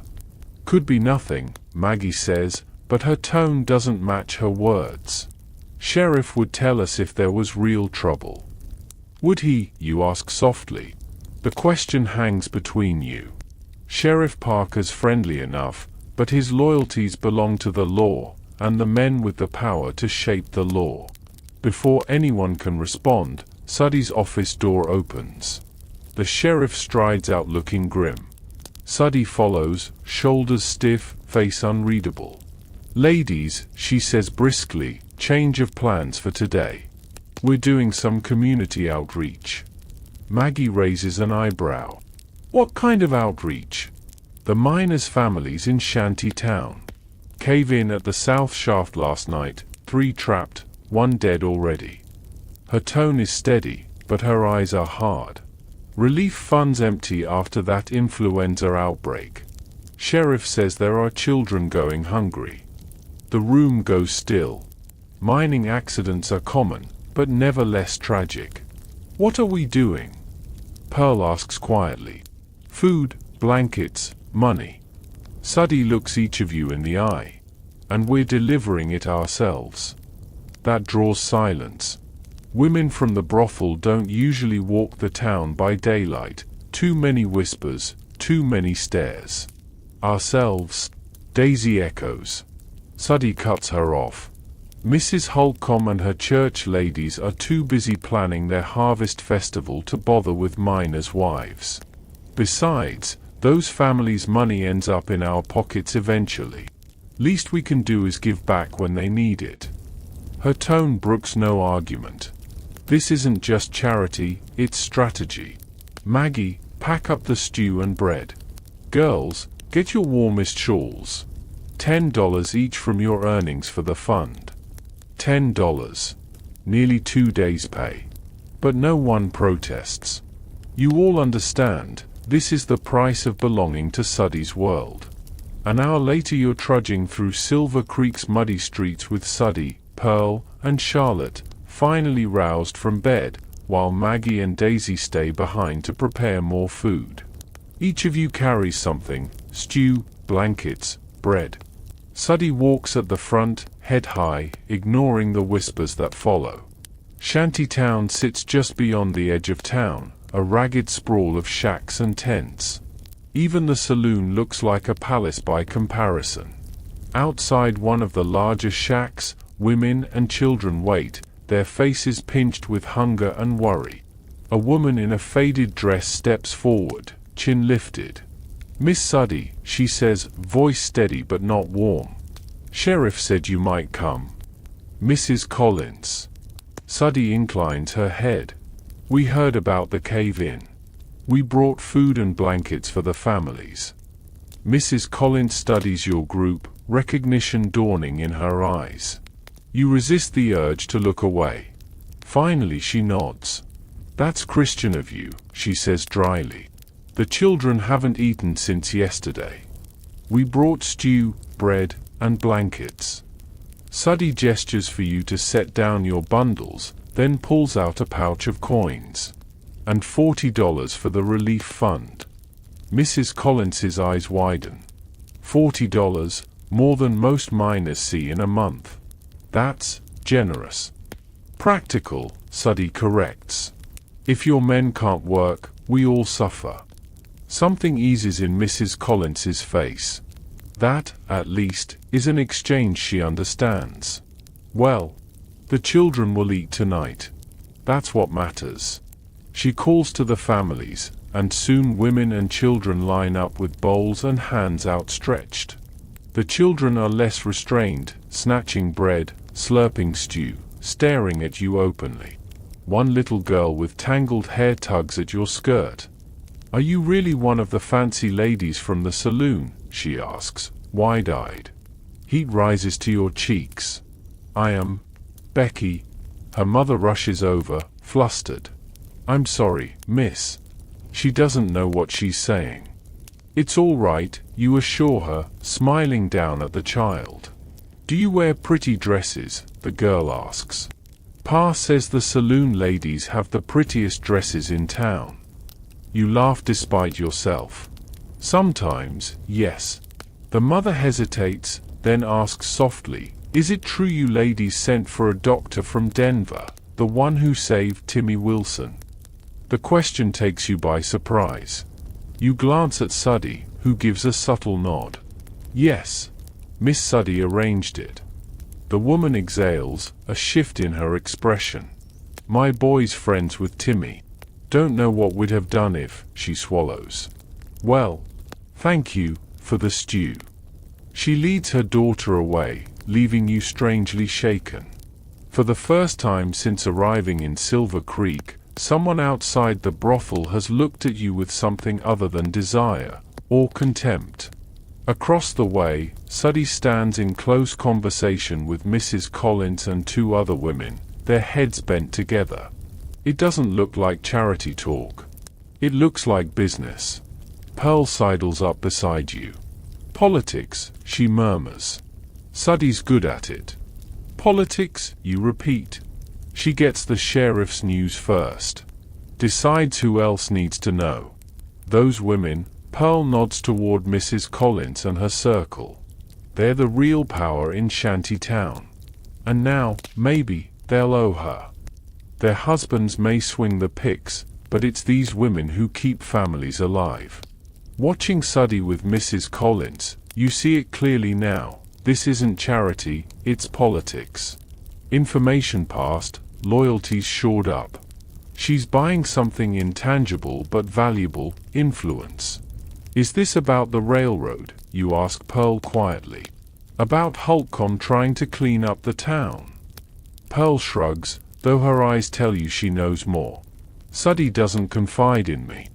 Could be nothing, Maggie says, but her tone doesn't match her words. Sheriff would tell us if there was real trouble. Would he? You ask softly. The question hangs between you. Sheriff Parker's friendly enough, but his loyalties belong to the law, and the men with the power to shape the law. Before anyone can respond, Suddy's office door opens. The sheriff strides out looking grim. Suddy follows, shoulders stiff, face unreadable. Ladies, she says briskly, change of plans for today. We're doing some community outreach. Maggie raises an eyebrow. What kind of outreach? The miners' families in Shanty Town. Cave-in at the South Shaft last night, 3 trapped, 1 dead already. Her tone is steady, but her eyes are hard. Relief funds empty after that influenza outbreak. Sheriff says there are children going hungry. The room goes still. Mining accidents are common, but never less tragic. What are we doing? Pearl asks quietly. Food, blankets, money. Suddy looks each of you in the eye. And we're delivering it ourselves. That draws silence. Women from the brothel don't usually walk the town by daylight. Too many whispers, too many stares. Ourselves? Daisy echoes. Suddy cuts her off. Mrs. Holcomb and her church ladies are too busy planning their harvest festival to bother with miners' wives. Besides, those families' money ends up in our pockets eventually. Least we can do is give back when they need it. Her tone brooks no argument. This isn't just charity, it's strategy. Maggie, pack up the stew and bread. Girls, get your warmest shawls. $10 each from your earnings for the fund. $10. Nearly 2 days' pay. But no one protests. You all understand, this is the price of belonging to Suddy's world. An hour later you're trudging through Silver Creek's muddy streets with Suddy, Pearl, and Charlotte, finally roused from bed, while Maggie and Daisy stay behind to prepare more food. Each of you carries something: stew, blankets, bread. Suddy walks at the front, head high, ignoring the whispers that follow. Shantytown sits just beyond the edge of town, a ragged sprawl of shacks and tents. Even the saloon looks like a palace by comparison. Outside one of the larger shacks, women and children wait, their faces pinched with hunger and worry. A woman in a faded dress steps forward, chin lifted. "Miss Suddy," she says, voice steady but not warm. "Sheriff said you might come." "Mrs. Collins." Suddy inclines her head. "We heard about the cave-in. We brought food and blankets for the families." Mrs. Collins studies your group, recognition dawning in her eyes. You resist the urge to look away. Finally she nods. "That's Christian of you," she says dryly. "The children haven't eaten since yesterday. We brought stew, bread, and blankets." Suddy gestures for you to set down your bundles, then pulls out a pouch of coins. "And $40 for the relief fund." Mrs. Collins's eyes widen. $40, more than most miners see in a month. That's generous. Practical, Suddy corrects. "If your men can't work, we all suffer." Something eases in Mrs. Collins's face. That, at least, is an exchange she understands. "Well, the children will eat tonight. That's what matters." She calls to the families, and soon women and children line up with bowls and hands outstretched. The children are less restrained, snatching bread, slurping stew, staring at you openly. One little girl with tangled hair tugs at your skirt. "Are you really one of the fancy ladies from the saloon?" she asks, wide-eyed. Heat rises to your cheeks. "I am Becky." Her mother rushes over, flustered. "I'm sorry, miss." She doesn't know what she's saying. "It's all right," you assure her, smiling down at the child. "Do you wear pretty dresses?" the girl asks. "Pa says the saloon ladies have the prettiest dresses in town." You laugh despite yourself. "Sometimes, yes." The mother hesitates, then asks softly, "Is it true you ladies sent for a doctor from Denver, the one who saved Timmy Wilson?" The question takes you by surprise. You glance at Suddy, who gives a subtle nod. "Yes. Miss Suddy arranged it." The woman exhales, a shift in her expression. "My boy's friends with Timmy. Don't know what we'd have done if," she swallows. "Well, thank you, for the stew." She leads her daughter away, leaving you strangely shaken. For the first time since arriving in Silver Creek, someone outside the brothel has looked at you with something other than desire, or contempt. Across the way, Suddy stands in close conversation with Mrs. Collins and two other women, their heads bent together. It doesn't look like charity talk. It looks like business. Pearl sidles up beside you. "Politics," she murmurs. Suddy's good at it. "Politics," you repeat. She gets the sheriff's news first. Decides who else needs to know. Those women. Pearl nods toward Mrs. Collins and her circle. They're the real power in Shantytown. And now, maybe, they'll owe her. Their husbands may swing the picks, but it's these women who keep families alive. Watching Suddy with Mrs. Collins, you see it clearly now. This isn't charity, it's politics. Information passed, loyalties shored up. She's buying something intangible but valuable, influence. "Is this about the railroad?" you ask Pearl quietly. "About Holcomb trying to clean up the town?" Pearl shrugs, though her eyes tell you she knows more. "Suddy doesn't confide in me.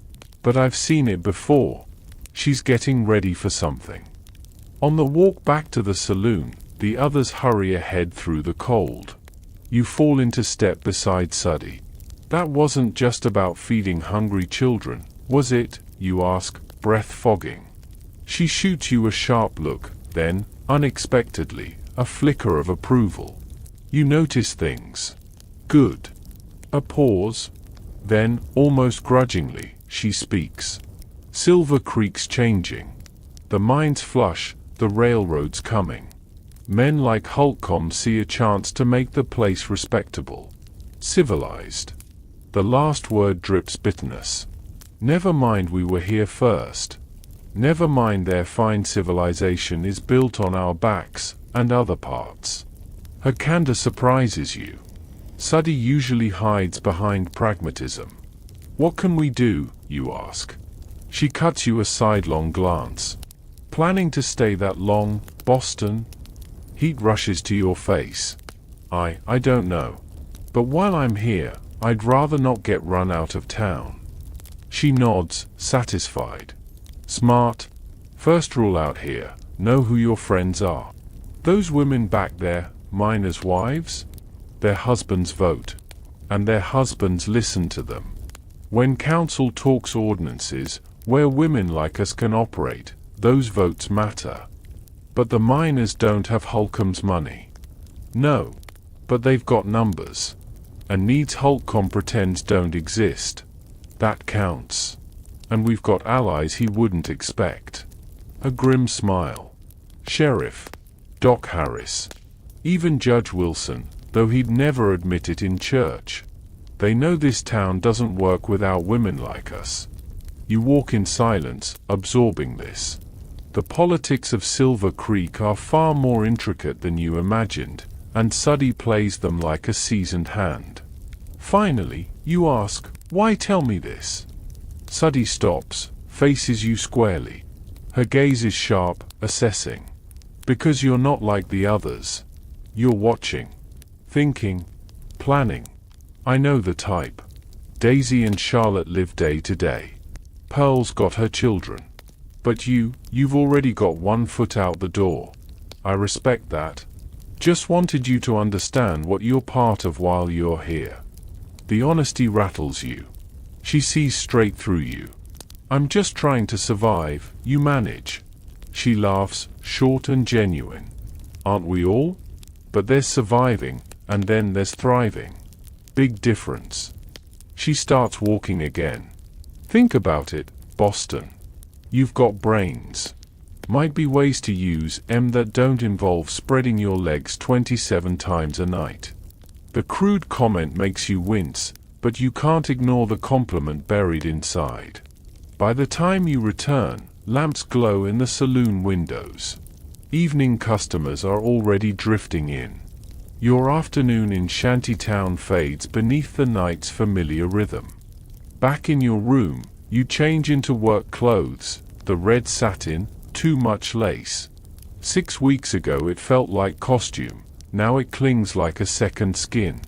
But I've seen it before." She's getting ready for something. On the walk back to the saloon, the others hurry ahead through the cold. You fall into step beside Suddy. "That wasn't just about feeding hungry children, was it?" you ask, breath fogging. She shoots you a sharp look, then, unexpectedly, a flicker of approval. You notice things. "Good." A pause. Then, almost grudgingly, she speaks. "Silver Creek's changing. The mine's flush, The railroad's coming. Men like Holcomb see a chance to make the place respectable. Civilized. The last word drips bitterness. Never mind we were here first. Never mind their fine civilization is built on our backs, and other parts. Her candor surprises you. Suddy usually hides behind pragmatism. What can we do, you ask? She cuts you a sidelong glance. Planning to stay that long, Boston? Heat rushes to your face. I don't know. But while I'm here, I'd rather not get run out of town. She nods, satisfied. Smart. First rule out here, know who your friends are. Those women back there, miners' wives? Their husbands vote. And their husbands listen to them. When council talks ordinances, where women like us can operate, those votes matter. But the miners don't have Holcomb's money. No. But they've got numbers. And needs Holcomb pretends don't exist. That counts. And we've got allies he wouldn't expect. A grim smile. Sheriff. Doc Harris. Even Judge Wilson, though he'd never admit it in church. They know this town doesn't work without women like us. You walk in silence, absorbing this. The politics of Silver Creek are far more intricate than you imagined, and Suddy plays them like a seasoned hand. Finally, you ask, why tell me this? Suddy stops, faces you squarely. Her gaze is sharp, assessing. Because you're not like the others. You're watching. Thinking. Planning. I know the type. Daisy and Charlotte live day to day. Pearl's got her children. But you've already got one foot out the door. I respect that. Just wanted you to understand what you're part of while you're here. The honesty rattles you. She sees straight through you. I'm just trying to survive, you manage. She laughs, short and genuine. Aren't we all? But there's surviving, and then there's thriving. Big difference. She starts walking again. Think about it, Boston. You've got brains. Might be ways to use them that don't involve spreading your legs 27 times a night. The crude comment makes you wince, but you can't ignore the compliment buried inside. By the time you return, lamps glow in the saloon windows. Evening customers are already drifting in. Your afternoon in Shantytown fades beneath the night's familiar rhythm. Back in your room, you change into work clothes, the red satin, too much lace. 6 weeks ago it felt like costume, now it clings like a second skin.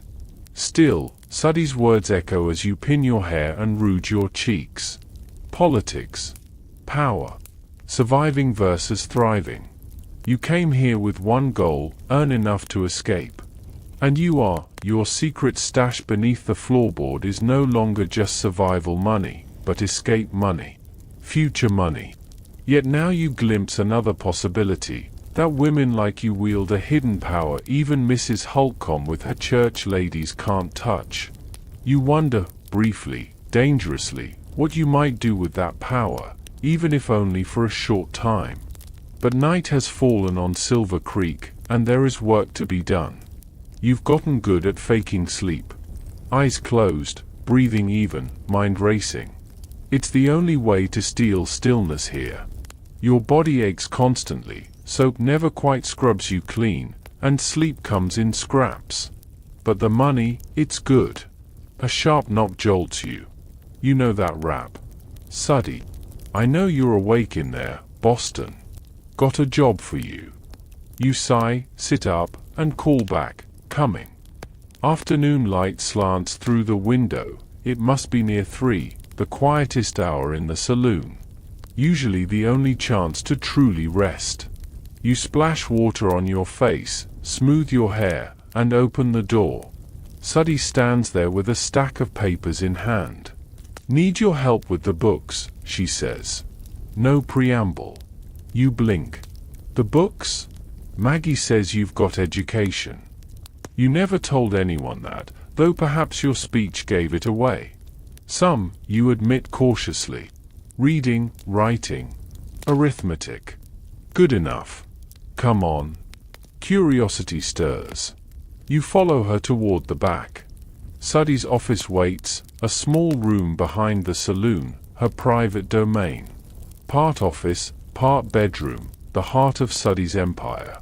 Still, Suddy's words echo as you pin your hair and rouge your cheeks. Politics. Power. Surviving versus thriving. You came here with one goal, earn enough to escape. And your secret stash beneath the floorboard is no longer just survival money, but escape money. Future money. Yet now you glimpse another possibility, that women like you wield a hidden power even Mrs. Holcomb with her church ladies can't touch. You wonder, briefly, dangerously, what you might do with that power, even if only for a short time. But night has fallen on Silver Creek, and there is work to be done. You've gotten good at faking sleep. Eyes closed, breathing even, mind racing. It's the only way to steal stillness here. Your body aches constantly, soap never quite scrubs you clean, and sleep comes in scraps. But the money, it's good. A sharp knock jolts you. You know that rap. Suddy. I know you're awake in there, Boston. Got a job for you. You sigh, sit up, and call back, coming. Afternoon light slants through the window. It must be near 3, the quietest hour in the saloon. Usually the only chance to truly rest. You splash water on your face, smooth your hair, and open the door. Suddy stands there with a stack of papers in hand. Need your help with the books, she says. No preamble. You blink. The books? Maggie says you've got education. You never told anyone that, though perhaps your speech gave it away. Some, you admit cautiously. Reading, writing, arithmetic. Good enough. Come on. Curiosity stirs. You follow her toward the back. Suddy's office waits, a small room behind the saloon, her private domain. Part office, part bedroom, the heart of Suddy's empire.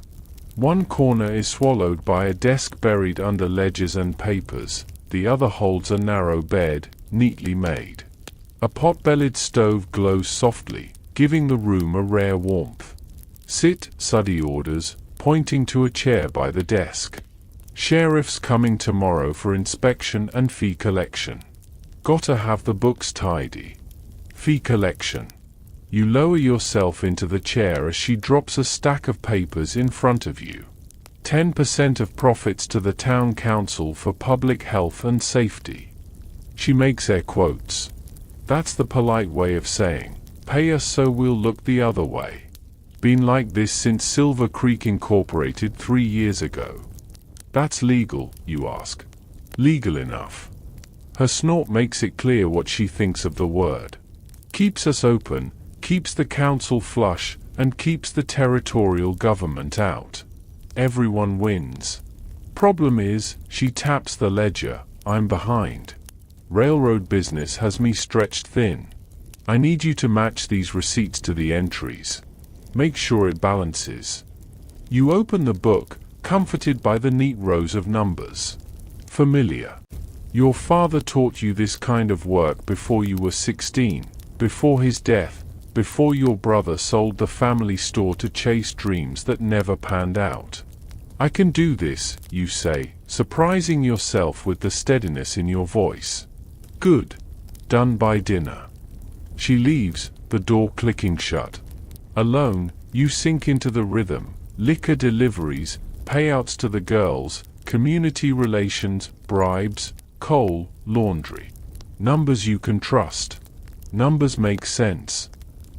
One corner is swallowed by a desk buried under ledgers and papers, the other holds a narrow bed, neatly made. A pot-bellied stove glows softly, giving the room a rare warmth. Sit, Suddy orders, pointing to a chair by the desk. Sheriff's coming tomorrow for inspection and fee collection. Gotta have the books tidy. Fee collection. You lower yourself into the chair as she drops a stack of papers in front of you. 10% of profits to the town council for public health and safety. She makes air quotes. That's the polite way of saying, pay us so we'll look the other way. Been like this since Silver Creek Incorporated 3 years ago. That's legal, you ask. Legal enough. Her snort makes it clear what she thinks of the word. Keeps us open, keeps the council flush, and keeps the territorial government out. Everyone wins. Problem is, she taps the ledger, I'm behind. Railroad business has me stretched thin. I need you to match these receipts to the entries. Make sure it balances. You open the book, comforted by the neat rows of numbers. Familiar. Your father taught you this kind of work before you were 16, before his death, before your brother sold the family store to chase dreams that never panned out. I can do this, you say, surprising yourself with the steadiness in your voice. Good. Done by dinner. She leaves, the door clicking shut. Alone, you sink into the rhythm, liquor deliveries, payouts to the girls, community relations, bribes, coal, laundry. Numbers you can trust. Numbers make sense.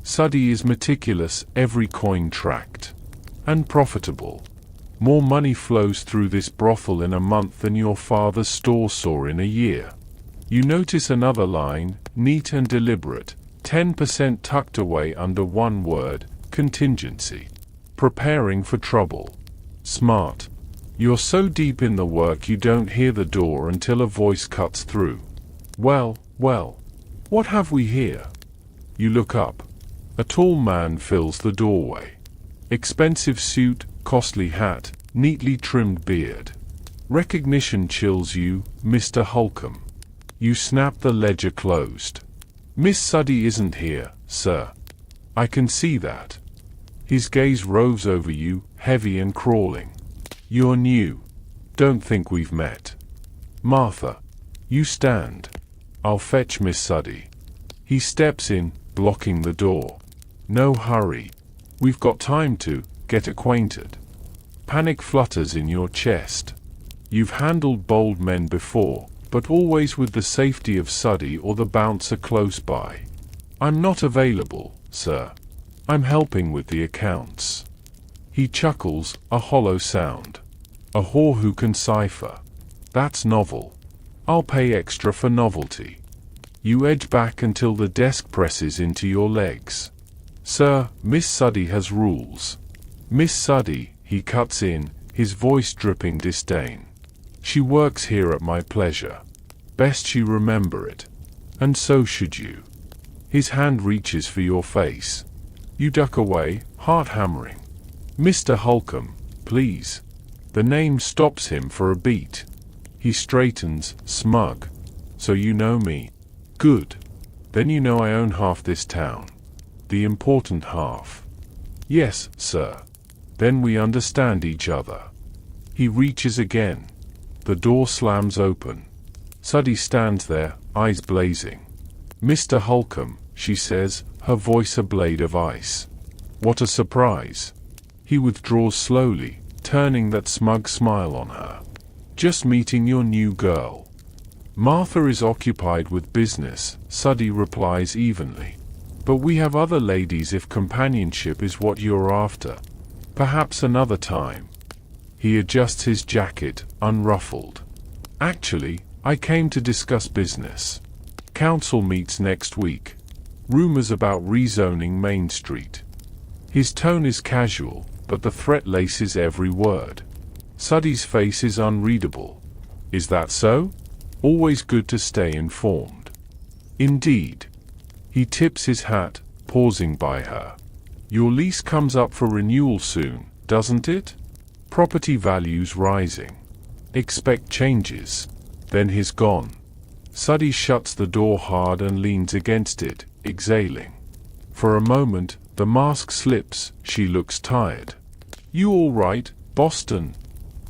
Suddy is meticulous, every coin tracked. And profitable. More money flows through this brothel in a month than your father's store saw in a year. You notice another line, neat and deliberate, 10% tucked away under one word, contingency. Preparing for trouble. Smart. You're so deep in the work you don't hear the door until a voice cuts through. Well, what have we here? You look up. A tall man fills the doorway. Expensive suit, costly hat, neatly trimmed beard. Recognition chills you, Mr. Holcomb. You snap the ledger closed. Miss Suddy isn't here, sir. I can see that. His gaze roves over you, heavy and crawling. You're new. Don't think we've met. Martha. You stand. I'll fetch Miss Suddy. He steps in, blocking the door. No hurry. We've got time to get acquainted. Panic flutters in your chest. You've handled bold men before, but always with the safety of Suddy or the bouncer close by. I'm not available, sir. I'm helping with the accounts. He chuckles, a hollow sound. A whore who can cipher. That's novel. I'll pay extra for novelty. You edge back until the desk presses into your legs. Sir, Miss Suddy has rules. Miss Suddy, he cuts in, his voice dripping disdain. She works here at my pleasure. Best you remember it. And so should you. His hand reaches for your face. You duck away, heart hammering. Mr. Holcomb, please. The name stops him for a beat. He straightens, smug. So you know me. Good. Then you know I own half this town. The important half. Yes, sir. Then we understand each other. He reaches again. The door slams open. Suddy stands there, eyes blazing. Mr. Holcomb, she says, her voice a blade of ice. What a surprise. He withdraws slowly, turning that smug smile on her. Just meeting your new girl. Martha is occupied with business, Suddy replies evenly. But we have other ladies if companionship is what you're after. Perhaps another time. He adjusts his jacket, unruffled. Actually, I came to discuss business. Council meets next week. Rumors about rezoning Main Street. His tone is casual, but the threat laces every word. Suddy's face is unreadable. Is that so? Always good to stay informed. Indeed. He tips his hat, pausing by her. Your lease comes up for renewal soon, doesn't it? Property values rising. Expect changes. Then he's gone. Suddy shuts the door hard and leans against it, exhaling. For a moment, the mask slips. She looks tired. You all right, Boston?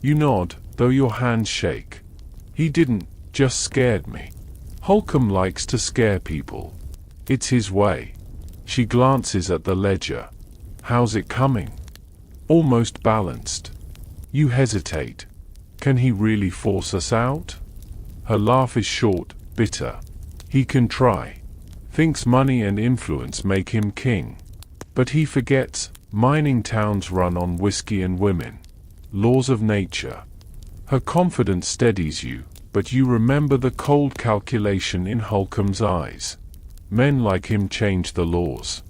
You nod, though your hands shake. He didn't, just scared me. Holcomb likes to scare people. It's his way. She glances at the ledger. How's it coming? Almost balanced. You hesitate. Can he really force us out? Her laugh is short, bitter. He can try. Thinks money and influence make him king. But he forgets, mining towns run on whiskey and women. Laws of nature. Her confidence steadies you, but you remember the cold calculation in Holcomb's eyes. Men like him change the laws.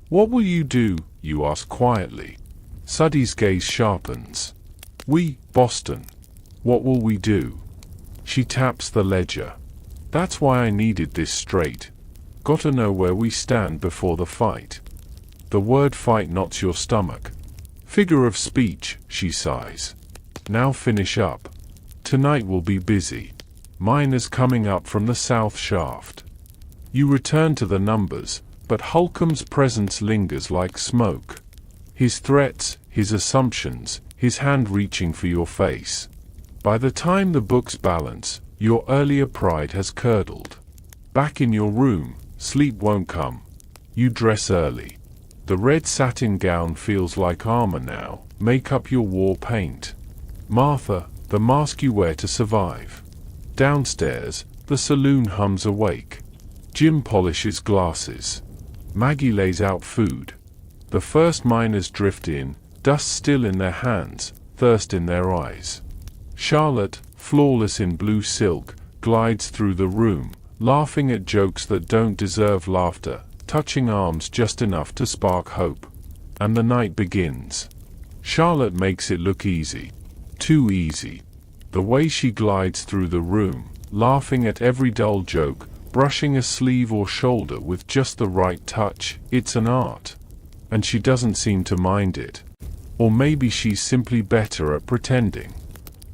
What will you do? You ask quietly. Suddy's gaze sharpens. We, Boston. What will we do? She taps the ledger. That's why I needed this straight. Gotta know where we stand before the fight. The word fight knots your stomach. Figure of speech, she sighs. Now finish up. Tonight will be busy. Miners coming up from the south shaft. You return to the numbers, but Holcomb's presence lingers like smoke. His threats, his assumptions, his hand reaching for your face. By the time the books balance, your earlier pride has curdled. Back in your room, sleep won't come. You dress early. The red satin gown feels like armor now. Make up your war paint. Martha, the mask you wear to survive. Downstairs, the saloon hums awake. Jim polishes glasses. Maggie lays out food. The first miners drift in, dust still in their hands, thirst in their eyes. Charlotte, flawless in blue silk, glides through the room, laughing at jokes that don't deserve laughter, touching arms just enough to spark hope. And the night begins. Charlotte makes it look easy. Too easy. The way she glides through the room, laughing at every dull joke, brushing a sleeve or shoulder with just the right touch, it's an art. And she doesn't seem to mind it. Or maybe she's simply better at pretending.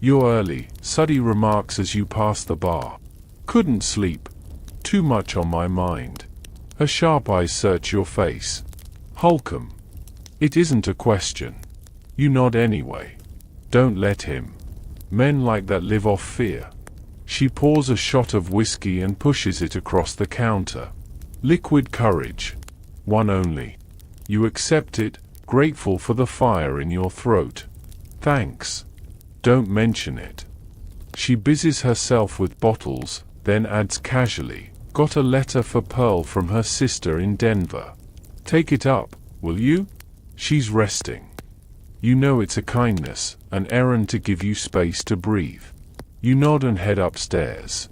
You're early, Suddy remarks as you pass the bar. Couldn't sleep. Too much on my mind. Her sharp eyes search your face. Holcomb. It isn't a question. You nod anyway. Don't let him. Men like that live off fear. She pours a shot of whiskey and pushes it across the counter. Liquid courage. One only. You accept it, grateful for the fire in your throat. Thanks. Don't mention it. She busies herself with bottles, then adds casually, got a letter for Pearl from her sister in Denver. Take it up, will you? She's resting. You know it's a kindness, an errand to give you space to breathe. You nod and head upstairs.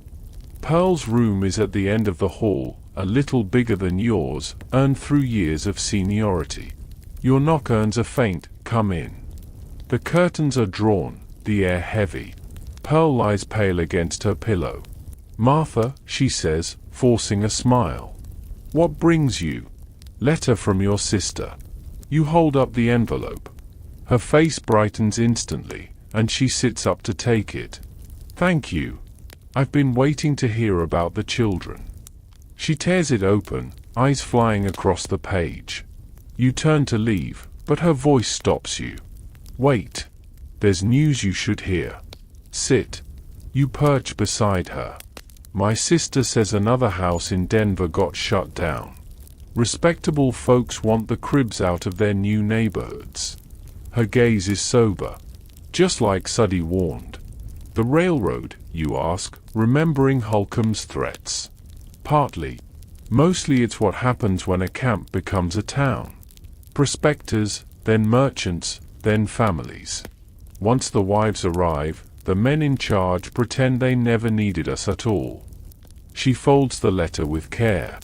Pearl's room is at the end of the hall, a little bigger than yours, earned through years of seniority. Your knock earns a faint, come in. The curtains are drawn, the air heavy. Pearl lies pale against her pillow. Martha, she says, forcing a smile. What brings you? Letter from your sister. You hold up the envelope. Her face brightens instantly, and she sits up to take it. Thank you. I've been waiting to hear about the children. She tears it open, eyes flying across the page. You turn to leave, but her voice stops you. Wait. There's news you should hear. Sit. You perch beside her. My sister says another house in Denver got shut down. Respectable folks want the cribs out of their new neighborhoods. Her gaze is sober. Just like Suddy warned. The railroad, you ask, remembering Holcomb's threats. Partly. Mostly it's what happens when a camp becomes a town. Prospectors, then merchants, then families. Once the wives arrive, the men in charge pretend they never needed us at all. She folds the letter with care.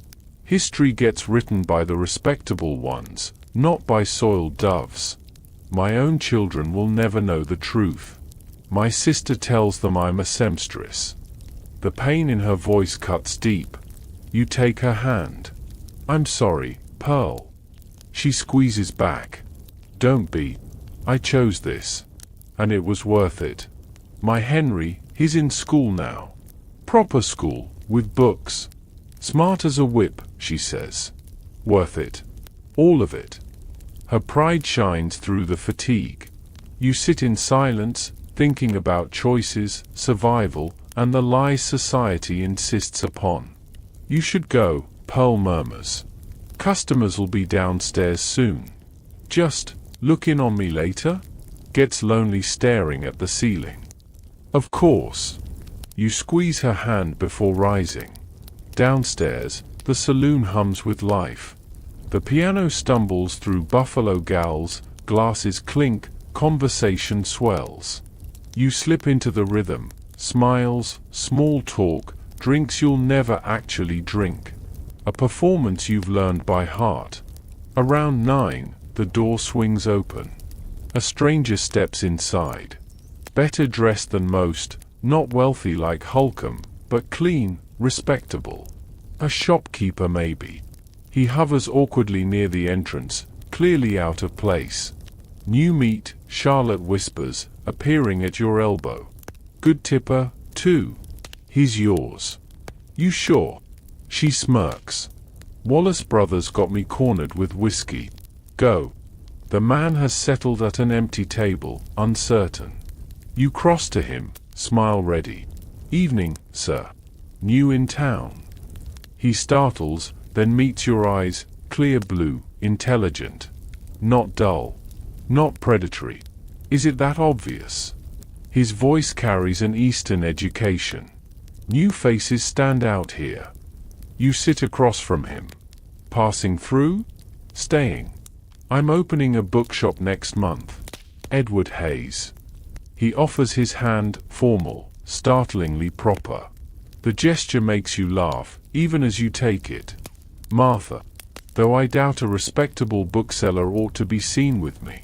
History gets written by the respectable ones, Not by soiled doves. My own children will never know the truth. My sister tells them I'm a seamstress. The pain in her voice cuts deep. You take her hand. I'm sorry, Pearl. She squeezes back. Don't be. I chose this. And it was worth it. My Henry, he's in school now. Proper school, with books. Smart as a whip, she says. Worth it. All of it. Her pride shines through the fatigue. You sit in silence, thinking about choices, survival, and the lies society insists upon. You should go, Pearl murmurs. Customers will be downstairs soon. Just look in on me later? Gets lonely staring at the ceiling. Of course. You squeeze her hand before rising. Downstairs, the saloon hums with life. The piano stumbles through buffalo gals, glasses clink, conversation swells. You slip into the rhythm, smiles, small talk, drinks you'll never actually drink. A performance you've learned by heart. Around 9, the door swings open. A stranger steps inside. Better dressed than most, not wealthy like Holcomb, but clean, respectable. A shopkeeper maybe. He hovers awkwardly near the entrance, clearly out of place. New meat, Charlotte whispers, appearing at your elbow. Good tipper, too. He's yours. You sure? She smirks. Wallace Brothers got me cornered with whiskey. Go. The man has settled at an empty table, uncertain. You cross to him, smile ready. Evening, sir. New in town. He startles, then meets your eyes, clear blue, intelligent. Not dull. Not predatory. Is it that obvious? His voice carries an Eastern education. New faces stand out here. You sit across from him. Passing through? Staying. I'm opening a bookshop next month. Edward Hayes. He offers his hand, formal, startlingly proper. The gesture makes you laugh, even as you take it. Martha. Though I doubt a respectable bookseller ought to be seen with me.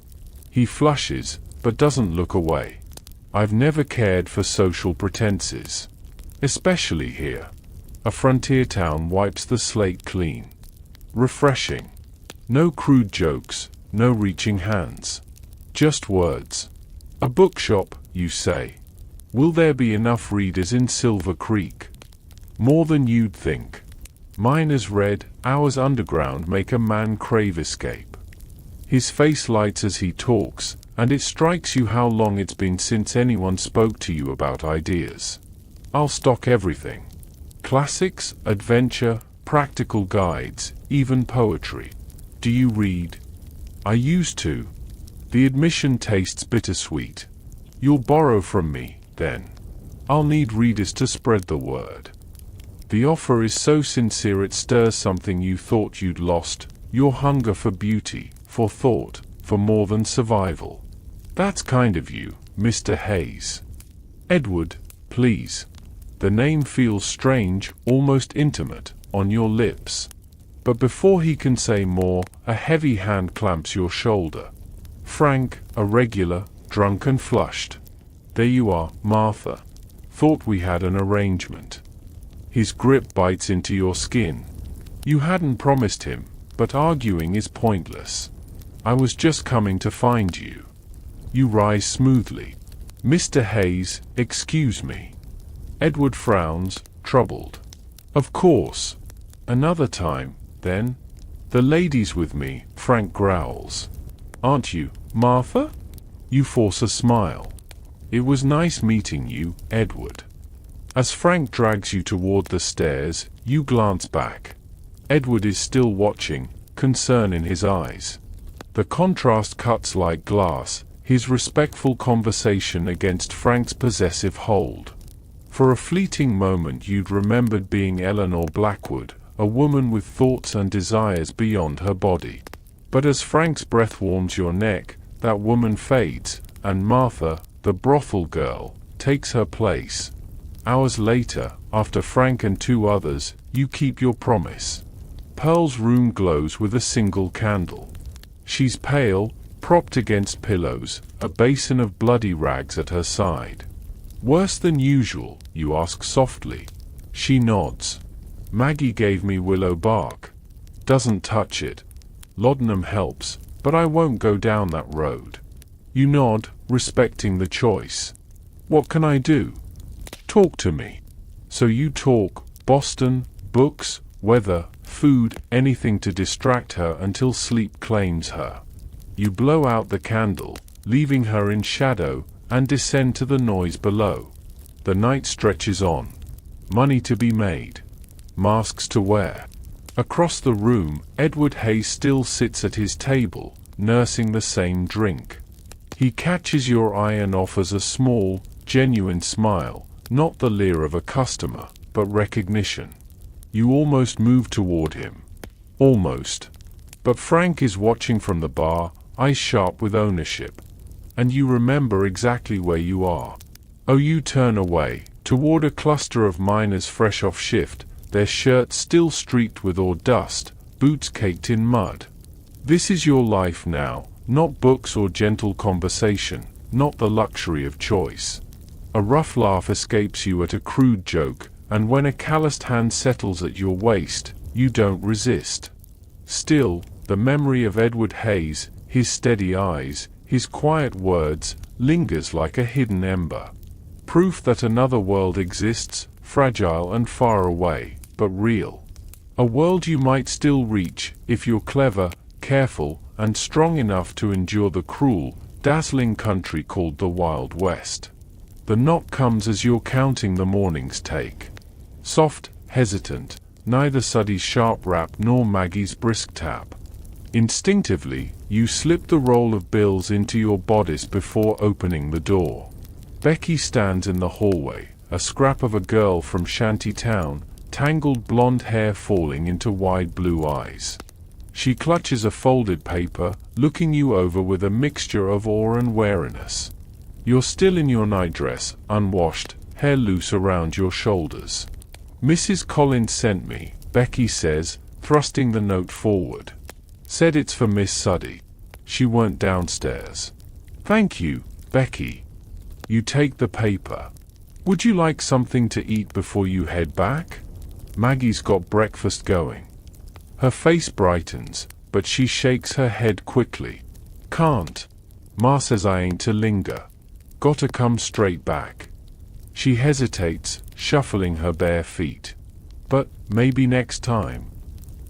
He flushes, but doesn't look away. I've never cared for social pretenses. Especially here. A frontier town wipes the slate clean. Refreshing. No crude jokes, no reaching hands. Just words. A bookshop, you say. Will there be enough readers in Silver Creek? More than you'd think. Mine is read, hours underground make a man crave escape. His face lights as he talks, and it strikes you how long it's been since anyone spoke to you about ideas. I'll stock everything. Classics, adventure, practical guides, even poetry. Do you read? I used to. The admission tastes bittersweet. You'll borrow from me, then. I'll need readers to spread the word. The offer is so sincere it stirs something you thought you'd lost, your hunger for beauty, for thought, for more than survival. That's kind of you, Mr. Hayes. Edward, please. The name feels strange, almost intimate, on your lips. But before he can say more, a heavy hand clamps your shoulder. Frank, a regular, drunk and flushed. There you are, Martha. Thought we had an arrangement. His grip bites into your skin. You hadn't promised him, but arguing is pointless. I was just coming to find you. You rise smoothly. Mr. Hayes, excuse me. Edward frowns, troubled. Of course. Another time, then. The lady's with me, Frank growls. Aren't you, Martha? You force a smile. It was nice meeting you, Edward. As Frank drags you toward the stairs, you glance back. Edward is still watching, concern in his eyes. The contrast cuts like glass, his respectful conversation against Frank's possessive hold. For a fleeting moment you'd remembered being Eleanor Blackwood, a woman with thoughts and desires beyond her body. But as Frank's breath warms your neck, that woman fades, and Martha, the brothel girl, takes her place. Hours later, after Frank and 2 others, you keep your promise. Pearl's room glows with a single candle. She's pale, propped against pillows, a basin of bloody rags at her side. Worse than usual, you ask softly. She nods. Maggie gave me willow bark. Doesn't touch it. Laudanum helps, but I won't go down that road. You nod, respecting the choice. What can I do? Talk to me. So you talk, Boston, books, weather, food, anything to distract her until sleep claims her. You blow out the candle, leaving her in shadow, and descend to the noise below. The night stretches on. Money to be made. Masks to wear. Across the room, Edward Hayes still sits at his table, nursing the same drink. He catches your eye and offers a small, genuine smile, not the leer of a customer, but recognition. You almost move toward him. Almost. But Frank is watching from the bar, eyes sharp with ownership. And you remember exactly where you are. Oh, you turn away, toward a cluster of miners fresh off shift, their shirts still streaked with ore dust, boots caked in mud. This is your life now, not books or gentle conversation, not the luxury of choice. A rough laugh escapes you at a crude joke, and when a calloused hand settles at your waist, you don't resist. Still, the memory of Edward Hayes, his steady eyes, his quiet words, lingers like a hidden ember. Proof that another world exists, fragile and far away, but real. A world you might still reach, if you're clever, careful, and strong enough to endure the cruel, dazzling country called the Wild West. The knock comes as you're counting the morning's take. Soft, hesitant, neither Suddy's sharp rap nor Maggie's brisk tap. Instinctively, you slip the roll of bills into your bodice before opening the door. Becky stands in the hallway, a scrap of a girl from shanty town, tangled blonde hair falling into wide blue eyes. She clutches a folded paper, looking you over with a mixture of awe and wariness. You're still in your nightdress, unwashed, hair loose around your shoulders. Mrs. Collins sent me, Becky says, thrusting the note forward. Said it's for Miss Suddy. She weren't downstairs. Thank you, Becky. You take the paper. Would you like something to eat before you head back? Maggie's got breakfast going. Her face brightens, but she shakes her head quickly. Can't. Ma says I ain't to linger. Gotta come straight back. She hesitates, shuffling her bare feet. But maybe next time.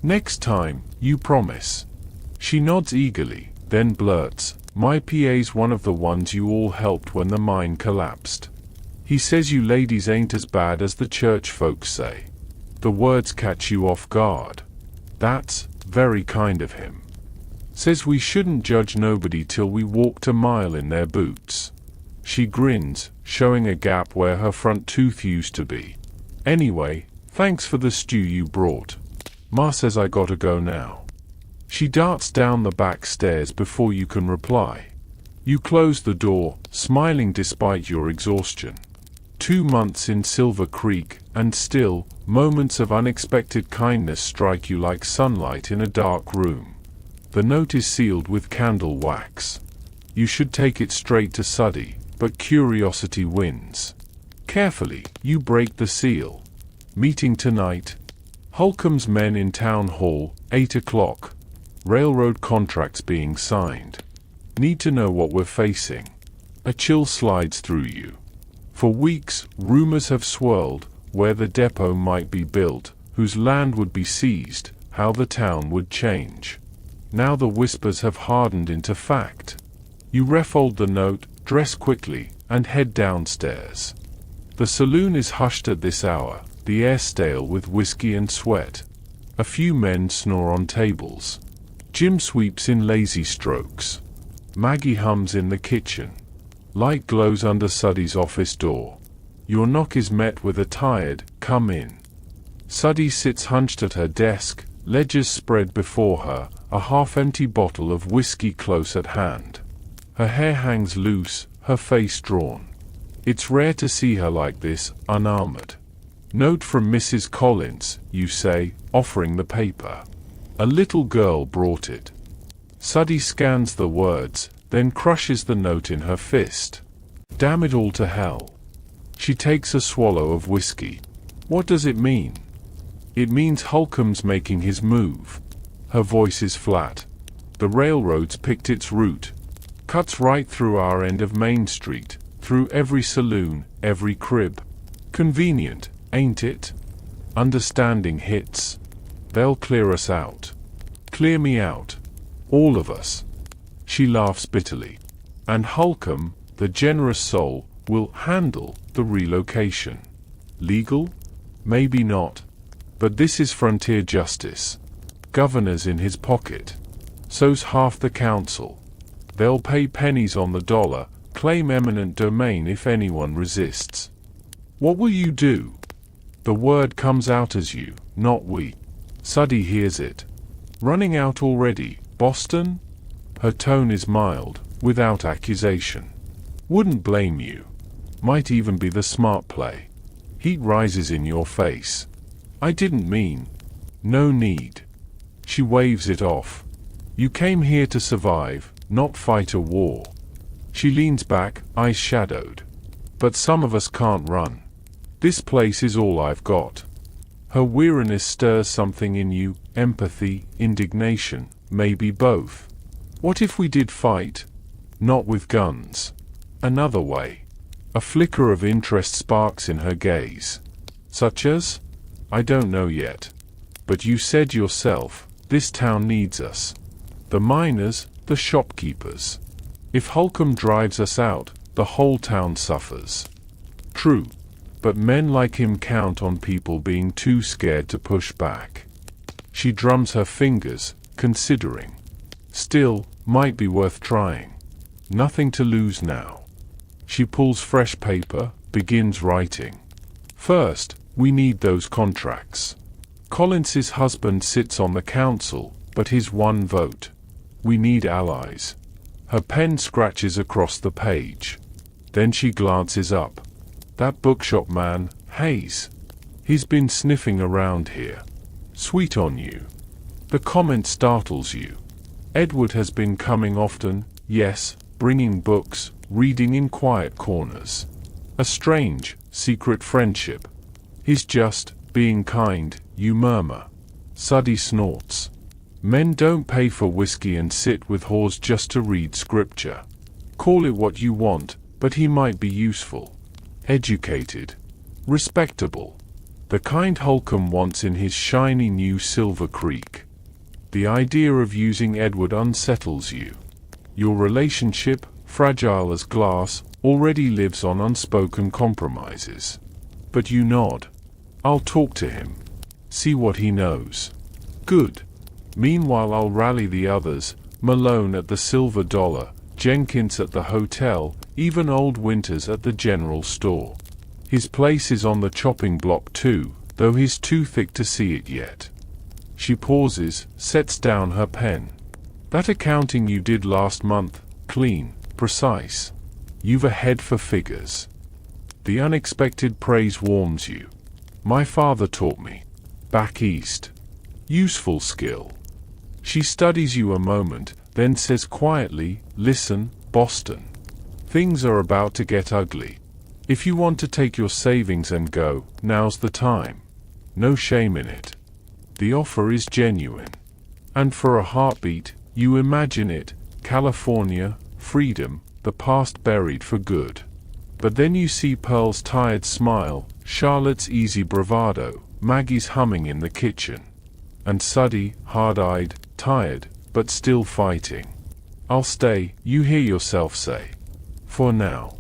Next time, you promise. She nods eagerly, then blurts, my PA's one of the ones you all helped when the mine collapsed. He says you ladies ain't as bad as the church folks say. The words catch you off guard. That's very kind of him. Says we shouldn't judge nobody till we walked a mile in their boots. She grins, showing a gap where her front tooth used to be. Anyway, thanks for the stew you brought. Ma says I gotta go now. She darts down the back stairs before you can reply. You close the door, smiling despite your exhaustion. 2 months in Silver Creek, and still, moments of unexpected kindness strike you like sunlight in a dark room. The note is sealed with candle wax. You should take it straight to Suddy, but curiosity wins. Carefully, you break the seal. Meeting tonight. Holcomb's men in town hall, 8 o'clock. Railroad contracts being signed. Need to know what we're facing. A chill slides through you. For weeks, rumors have swirled, where the depot might be built, whose land would be seized, how the town would change. Now the whispers have hardened into fact. You refold the note, dress quickly, and head downstairs. The saloon is hushed at this hour, the air stale with whiskey and sweat. A few men snore on tables. Jim sweeps in lazy strokes. Maggie hums in the kitchen. Light glows under Suddy's office door. Your knock is met with a tired, come in. Suddy sits hunched at her desk, ledgers spread before her, a half-empty bottle of whiskey close at hand. Her hair hangs loose, her face drawn. It's rare to see her like this, unarmored. Note from Mrs. Collins, you say, offering the paper. A little girl brought it. Suddy scans the words, then crushes the note in her fist. Damn it all to hell. She takes a swallow of whiskey. What does it mean? It means Holcomb's making his move. Her voice is flat. The railroad's picked its route. Cuts right through our end of Main Street, through every saloon, every crib. Convenient, ain't it? Understanding hits. They'll clear us out. Clear me out. All of us. She laughs bitterly. And Holcomb, the generous soul, will handle the relocation. Legal? Maybe not. But this is frontier justice. Governor's in his pocket. So's half the council. They'll pay pennies on the dollar, claim eminent domain if anyone resists. What will you do? The word comes out as you, not we. Suddy hears it. Running out already, Boston? Her tone is mild, without accusation. Wouldn't blame you. Might even be the smart play. Heat rises in your face. I didn't mean. No need. She waves it off. You came here to survive, not fight a war. She leans back, eyes shadowed. But some of us can't run. This place is all I've got. Her weariness stirs something in you, empathy, indignation, maybe both. What if we did fight? Not with guns. Another way. A flicker of interest sparks in her gaze. Such as? I don't know yet. But you said yourself, this town needs us. The miners, the shopkeepers. If Holcomb drives us out, the whole town suffers. True. But men like him count on people being too scared to push back. She drums her fingers, considering. Still, might be worth trying. Nothing to lose now. She pulls fresh paper, begins writing. First, we need those contracts. Collins's husband sits on the council, but his one vote. We need allies. Her pen scratches across the page. Then she glances up. That bookshop man, Hayes. He's been sniffing around here. Sweet on you. The comment startles you. Edward has been coming often, yes, bringing books, reading in quiet corners. A strange, secret friendship. He's just being kind, you murmur. Suddy snorts. Men don't pay for whiskey and sit with whores just to read scripture. Call it what you want, but he might be useful. Educated. Respectable. The kind Holcomb wants in his shiny new Silver Creek. The idea of using Edward unsettles you. Your relationship, fragile as glass, already lives on unspoken compromises. But you nod. I'll talk to him. See what he knows. Good. Meanwhile I'll rally the others, Malone at the Silver Dollar, Jenkins at the hotel, even old Winters at the general store. His place is on the chopping block too, though he's too thick to see it yet. She pauses, sets down her pen. That accounting you did last month, clean, precise. You've a head for figures. The unexpected praise warms you. My father taught me. Back east. Useful skill. She studies you a moment, then says quietly, listen, Boston. Things are about to get ugly. If you want to take your savings and go, now's the time. No shame in it. The offer is genuine. And for a heartbeat, you imagine it, California, freedom, the past buried for good. But then you see Pearl's tired smile, Charlotte's easy bravado, Maggie's humming in the kitchen. And Suddy, hard-eyed, tired, but still fighting. I'll stay, you hear yourself say. For now.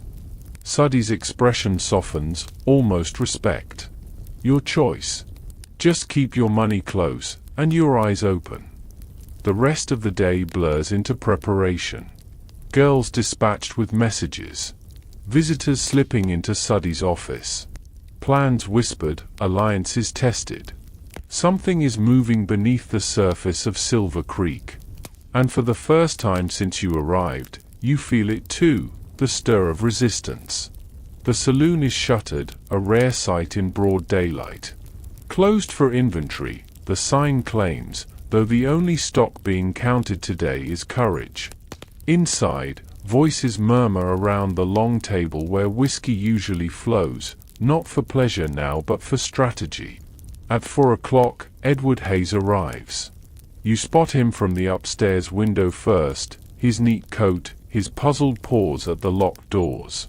Suddy's expression softens, almost respect. Your choice. Just keep your money close, and your eyes open. The rest of the day blurs into preparation. Girls dispatched with messages. Visitors slipping into Suddy's office. Plans whispered, alliances tested. Something is moving beneath the surface of Silver Creek. And for the first time since you arrived, you feel it too, the stir of resistance. The saloon is shuttered, a rare sight in broad daylight. Closed for inventory, the sign claims, though the only stock being counted today is courage. Inside, voices murmur around the long table where whiskey usually flows, not for pleasure now but for strategy. At 4 o'clock, Edward Hayes arrives. You spot him from the upstairs window first, his neat coat, his puzzled pause at the locked doors.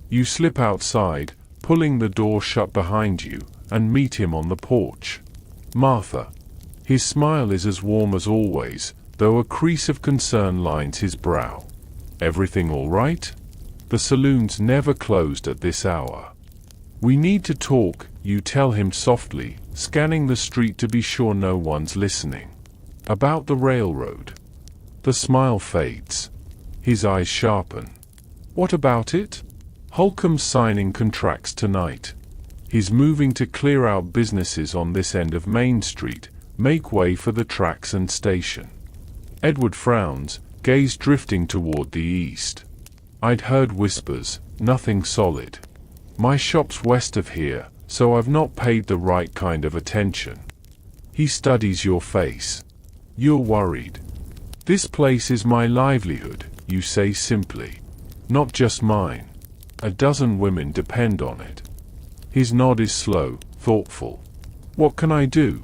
You slip outside, pulling the door shut behind you, and meet him on the porch. Martha. His smile is as warm as always, though a crease of concern lines his brow. Everything all right? The saloon's never closed at this hour. We need to talk, you tell him softly, scanning the street to be sure no one's listening. About the railroad. The smile fades. His eyes sharpen. What about it? Holcomb's signing contracts tonight. He's moving to clear out businesses on this end of Main Street, make way for the tracks and station. Edward frowns, gaze drifting toward the east. I'd heard whispers, nothing solid. My shop's west of here, so I've not paid the right kind of attention. He studies your face. You're worried. This place is my livelihood, you say simply. Not just mine. A dozen women depend on it. His nod is slow, thoughtful. What can I do?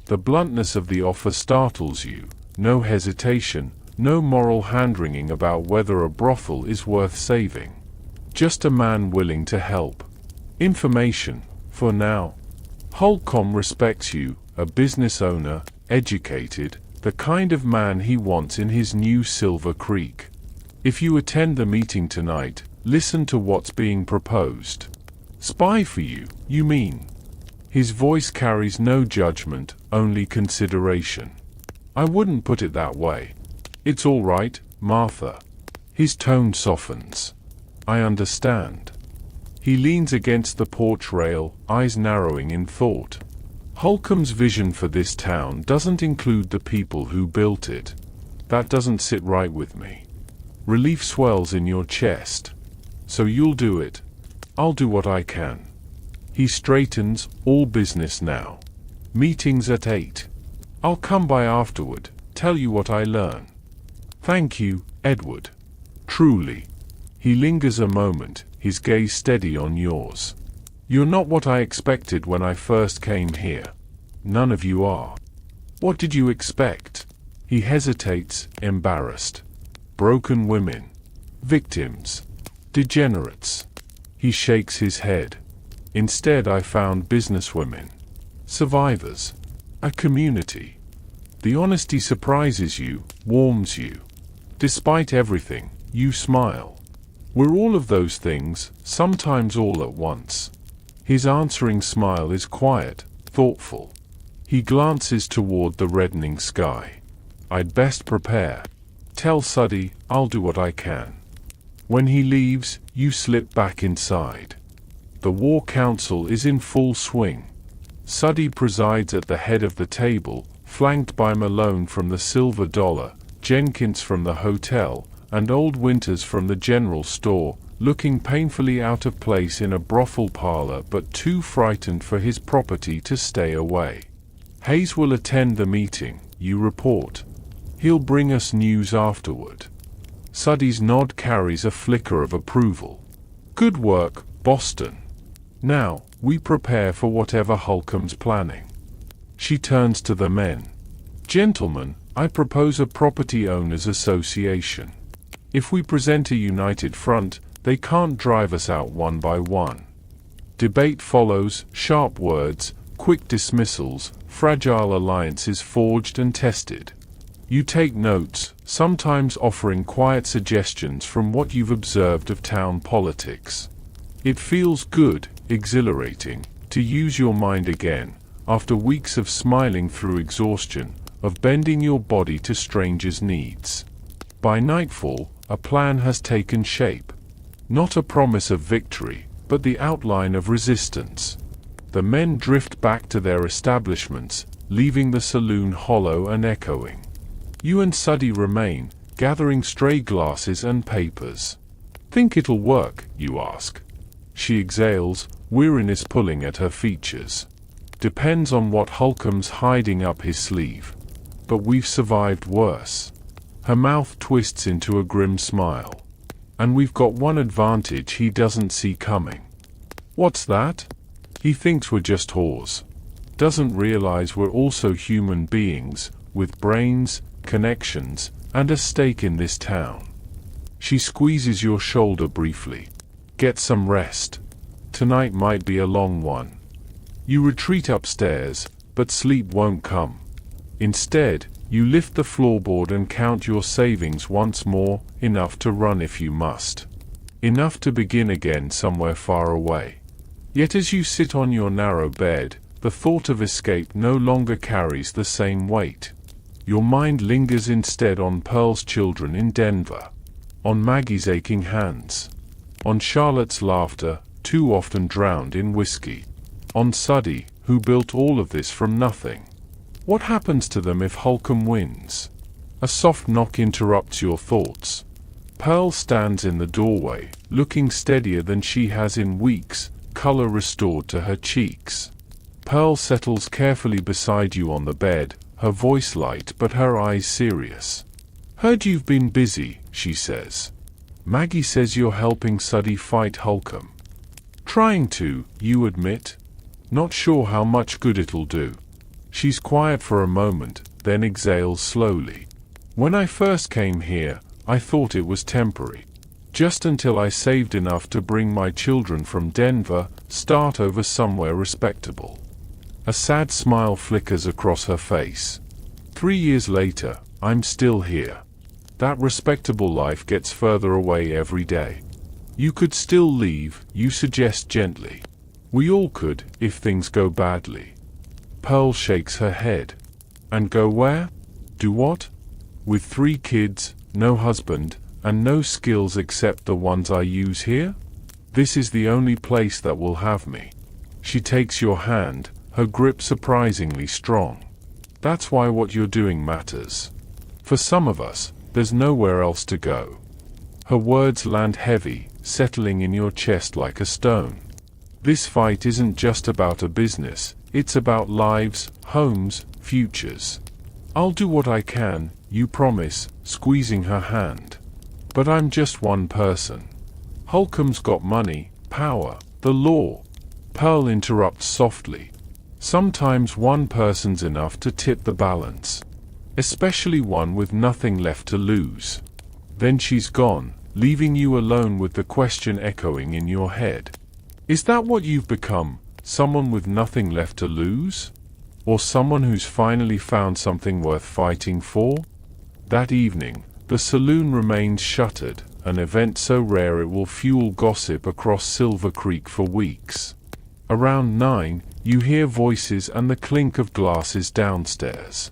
The bluntness of the offer startles you. No hesitation, no moral hand-wringing about whether a brothel is worth saving. Just a man willing to help. Information, for now. Holcomb respects you, a business owner, educated, the kind of man he wants in his new Silver Creek. If you attend the meeting tonight, listen to what's being proposed. Spy for you, you mean? His voice carries no judgment, only consideration. I wouldn't put it that way. It's all right, Martha. His tone softens. I understand. He leans against the porch rail, eyes narrowing in thought. Holcomb's vision for this town doesn't include the people who built it. That doesn't sit right with me. Relief swells in your chest. So you'll do it. I'll do what I can. He straightens, all business now. Meetings at 8. I'll come by afterward, tell you what I learn. Thank you, Edward. Truly. He lingers a moment, his gaze steady on yours. You're not what I expected when I first came here. None of you are. What did you expect? He hesitates, embarrassed. Broken women. Victims. Degenerates. He shakes his head. Instead I found businesswomen. Survivors. A community. The honesty surprises you, warms you. Despite everything, you smile. We're all of those things, sometimes all at once. His answering smile is quiet, thoughtful. He glances toward the reddening sky. I'd best prepare. Tell Suddy, I'll do what I can. When he leaves, you slip back inside. The War Council is in full swing. Suddy presides at the head of the table, flanked by Malone from the Silver Dollar, Jenkins from the hotel, and Old Winters from the general store, looking painfully out of place in a brothel parlor but too frightened for his property to stay away. Hayes will attend the meeting, you report. He'll bring us news afterward. Suddy's nod carries a flicker of approval. Good work, Boston. Now, we prepare for whatever Holcomb's planning. She turns to the men. Gentlemen, I propose a property owners association. If we present a united front, they can't drive us out one by one. Debate follows, sharp words, quick dismissals, fragile alliances forged and tested. You take notes, sometimes offering quiet suggestions from what you've observed of town politics. It feels good, exhilarating, to use your mind again, after weeks of smiling through exhaustion, of bending your body to strangers' needs. By nightfall, a plan has taken shape. Not a promise of victory, but the outline of resistance. The men drift back to their establishments, leaving the saloon hollow and echoing. You and Suddy remain, gathering stray glasses and papers. Think it'll work, you ask. She exhales, weariness pulling at her features. Depends on what Holcomb's hiding up his sleeve. but we've survived worse. Her mouth twists into a grim smile. And we've got one advantage he doesn't see coming. What's that? He thinks we're just whores. Doesn't realize we're also human beings, with brains, connections, and a stake in this town. She squeezes your shoulder briefly. Get some rest. Tonight might be a long one. You retreat upstairs, but sleep won't come. Instead, you lift the floorboard and count your savings once more, enough to run if you must. Enough to begin again somewhere far away. Yet as you sit on your narrow bed, the thought of escape no longer carries the same weight. Your mind lingers instead on Pearl's children in Denver. On Maggie's aching hands. On Charlotte's laughter, too often drowned in whiskey. On Suddy, who built all of this from nothing. What happens to them if Holcomb wins? A soft knock interrupts your thoughts. Pearl stands in the doorway, looking steadier than she has in weeks, color restored to her cheeks. Pearl settles carefully beside you on the bed, her voice light but her eyes serious. Heard you've been busy, she says. Maggie says you're helping Suddy fight Holcomb. Trying to, you admit. Not sure how much good it'll do. She's quiet for a moment, then exhales slowly. When I first came here, I thought it was temporary. Just until I saved enough to bring my children from Denver, start over somewhere respectable. A sad smile flickers across her face. 3 years later, I'm still here. That respectable life gets further away every day. You could still leave, you suggest gently. We all could, if things go badly. Pearl shakes her head. And go where? Do what? With 3 kids, no husband, and no skills except the ones I use here? This is the only place that will have me. She takes your hand, her grip surprisingly strong. That's why what you're doing matters. For some of us, there's nowhere else to go. Her words land heavy, settling in your chest like a stone. This fight isn't just about a business, it's about lives, homes, futures. I'll do what I can, you promise, squeezing her hand. But I'm just one person. Holcomb's got money, power, the law. Pearl interrupts softly. Sometimes one person's enough to tip the balance. Especially one with nothing left to lose. Then she's gone, leaving you alone with the question echoing in your head. Is that what you've become, someone with nothing left to lose? Or someone who's finally found something worth fighting for? That evening, the saloon remains shuttered, an event so rare it will fuel gossip across Silver Creek for weeks. Around 9, you hear voices and the clink of glasses downstairs.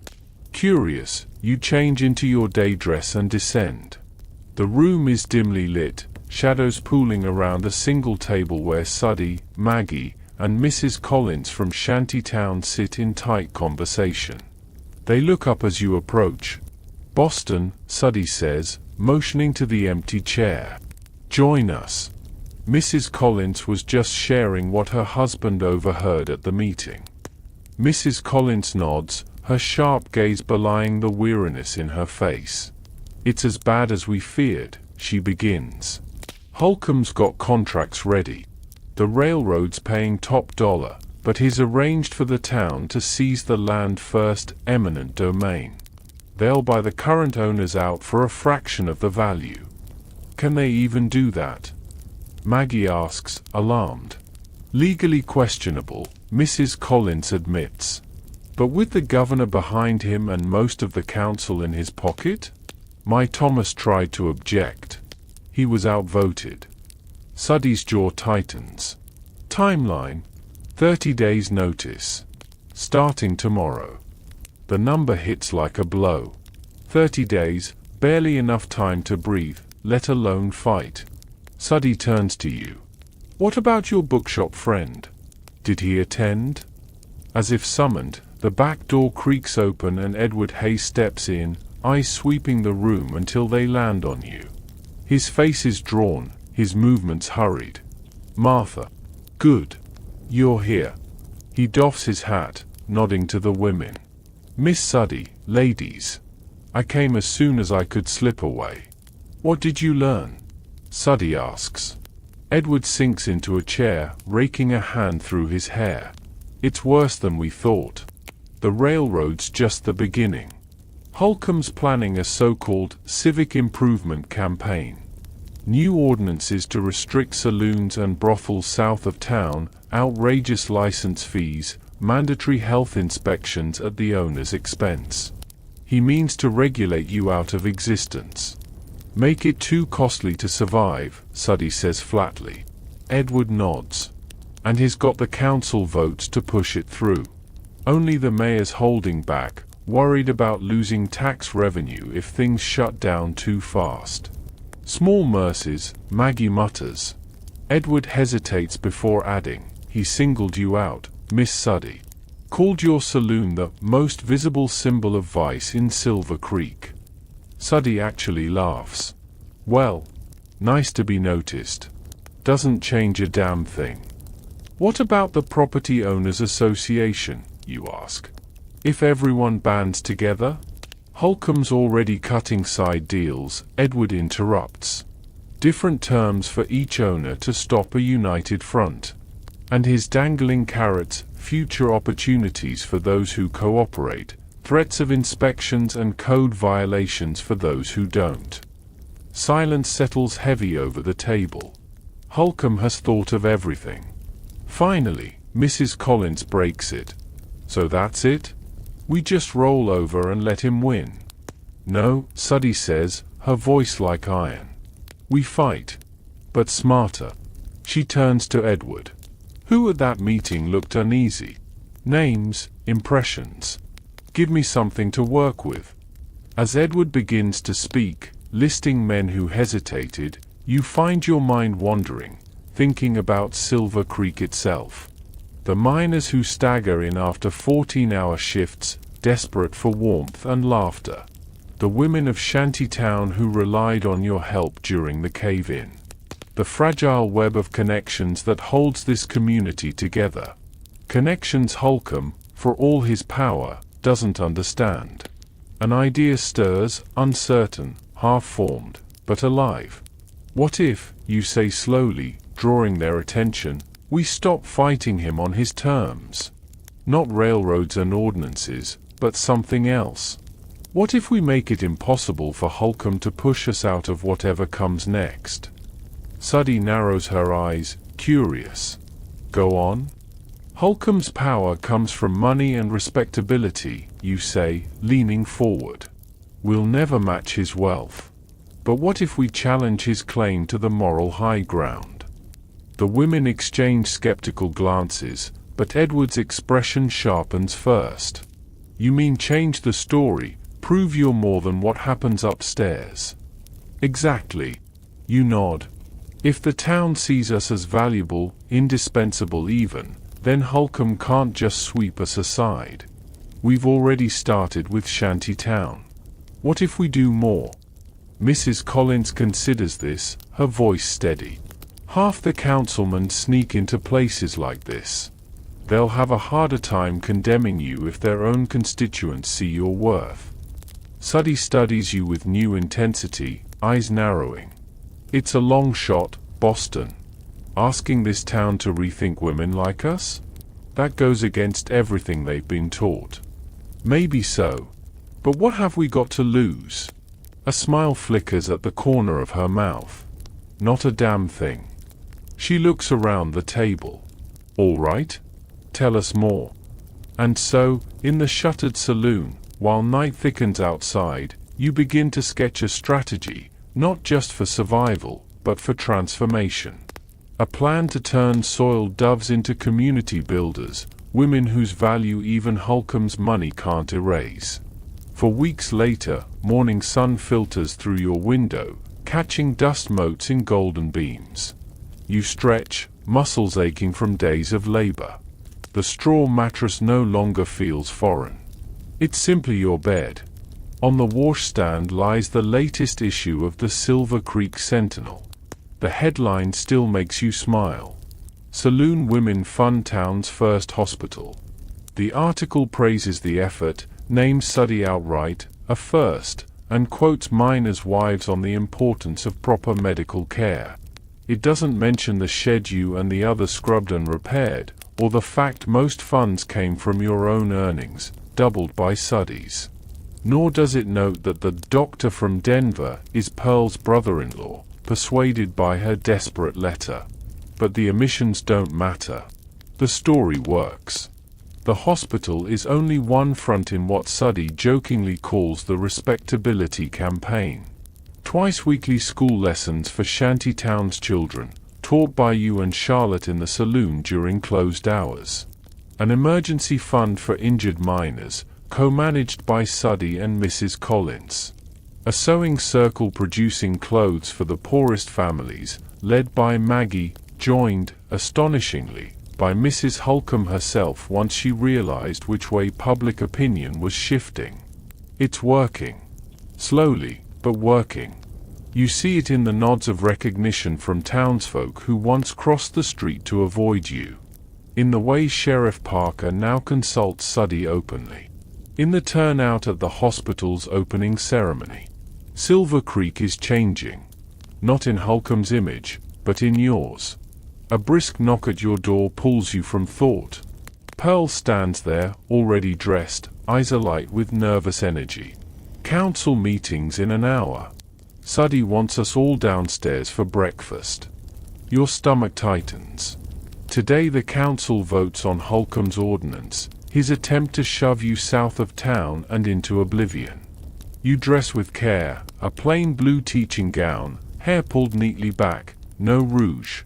Curious, you change into your day dress and descend. The room is dimly lit, shadows pooling around a single table where Suddy, Maggie, and Mrs. Collins from Shantytown sit in tight conversation. They look up as you approach. Boston, Suddy says, motioning to the empty chair. Join us. Mrs. Collins was just sharing what her husband overheard at the meeting. Mrs. Collins nods, her sharp gaze belying the weariness in her face. It's as bad as we feared, she begins. Holcomb's got contracts ready. The railroad's paying top dollar, but he's arranged for the town to seize the land first, eminent domain. They'll buy the current owners out for a fraction of the value. Can they even do that? Maggie asks, alarmed. Legally questionable, Mrs. Collins admits. But with the governor behind him and most of the council in his pocket? My Thomas tried to object. He was outvoted. Suddy's jaw tightens. Timeline: 30 days notice. Starting tomorrow. The number hits like a blow. 30 days, barely enough time to breathe, let alone fight. Suddy turns to you. What about your bookshop friend? Did he attend? As if summoned, the back door creaks open and Edward Hayes steps in, eyes sweeping the room until they land on you. His face is drawn, his movements hurried. Martha. Good. You're here. He doffs his hat, nodding to the women. Miss Suddy, Ladies. I came as soon as I could slip away. What did you learn? Suddy asks. Edward sinks into a chair, raking a hand through his hair. It's worse than we thought. The railroad's just the beginning. Holcomb's planning a so-called civic improvement campaign. New ordinances to restrict saloons and brothels south of town, outrageous license fees, mandatory health inspections at the owner's expense. He means to regulate you out of existence. Make it too costly to survive, Suddy says flatly. Edward nods. And he's got the council votes to push it through. Only the mayor's holding back, worried about losing tax revenue if things shut down too fast. Small mercies, Maggie mutters. Edward hesitates before adding, he singled you out, Miss Suddy. Called your saloon the most visible symbol of vice in Silver Creek. Suddy actually laughs. Well, nice to be noticed. Doesn't change a damn thing. What about the Property Owners Association, you ask? If everyone bands together? Holcomb's already cutting side deals, Edward interrupts. Different terms for each owner to stop a united front. And his dangling carrots, future opportunities for those who cooperate, threats of inspections and code violations for those who don't. Silence settles heavy over the table. Holcomb has thought of everything. Finally, Mrs. Collins breaks it. So that's it? We just roll over and let him win. No, Suddy says, her voice like iron. We fight. But smarter. She turns to Edward. Who at that meeting looked uneasy? Names, impressions. Give me something to work with. As Edward begins to speak, listing men who hesitated, you find your mind wandering, thinking about Silver Creek itself. The miners who stagger in after 14-hour shifts, desperate for warmth and laughter. The women of Shantytown who relied on your help during the cave-in. The fragile web of connections that holds this community together. Connections Holcomb, for all his power, doesn't understand. An idea stirs, uncertain, half-formed, but alive. What if, you say slowly, drawing their attention, we stop fighting him on his terms? Not railroads and ordinances, but something else. What if we make it impossible for Holcomb to push us out of whatever comes next? Suddy narrows her eyes, curious. Go on? Holcomb's power comes from money and respectability, you say, leaning forward. We'll never match his wealth. But what if we challenge his claim to the moral high ground? The women exchange skeptical glances, but Edward's expression sharpens first. You mean change the story, prove you're more than what happens upstairs? Exactly. You nod. If the town sees us as valuable, indispensable even, then Holcomb can't just sweep us aside. We've already started with Shantytown. What if we do more? Mrs. Collins considers this, her voice steady. Half the councilmen sneak into places like this. They'll have a harder time condemning you if their own constituents see your worth. Suddy studies you with new intensity, eyes narrowing. It's a long shot, Boston. Asking this town to rethink women like us? That goes against everything they've been taught. Maybe so. But what have we got to lose? A smile flickers at the corner of her mouth. Not a damn thing. She looks around the table. All right. Tell us more. And so, in the shuttered saloon, while night thickens outside, you begin to sketch a strategy, not just for survival, but for transformation. A plan to turn soiled doves into community builders, women whose value even Holcomb's money can't erase. For weeks later, morning sun filters through your window, catching dust motes in golden beams. You stretch, muscles aching from days of labor. The straw mattress no longer feels foreign. It's simply your bed. On the washstand lies the latest issue of the Silver Creek Sentinel. The headline still makes you smile. Saloon Women Fund Town's First Hospital. The article praises the effort, names Suddy outright, a first, and quotes miners' wives on the importance of proper medical care. It doesn't mention the shed you and the other scrubbed and repaired, or the fact most funds came from your own earnings, doubled by Suddy's. Nor does it note that the doctor from Denver is Pearl's brother-in-law, persuaded by her desperate letter. But the omissions don't matter. The story works. The hospital is only one front in what Suddy jokingly calls the respectability campaign. Twice-weekly school lessons for shantytown's children, taught by you and Charlotte in the saloon during closed hours. An emergency fund for injured miners, co-managed by Suddy and Mrs. Collins. A sewing circle producing clothes for the poorest families, led by Maggie, joined, astonishingly, by Mrs. Holcomb herself once she realized which way public opinion was shifting. It's working. Slowly, but working. You see it in the nods of recognition from townsfolk who once crossed the street to avoid you. In the way Sheriff Parker now consults Suddy openly. In the turnout at the hospital's opening ceremony. Silver Creek is changing. Not in Holcomb's image, but in yours. A brisk knock at your door pulls you from thought. Pearl stands there, already dressed, eyes alight with nervous energy. Council meetings in an hour. Suddy wants us all downstairs for breakfast. Your stomach tightens. Today the council votes on Holcomb's ordinance, his attempt to shove you south of town and into oblivion. You dress with care, a plain blue teaching gown, hair pulled neatly back, no rouge.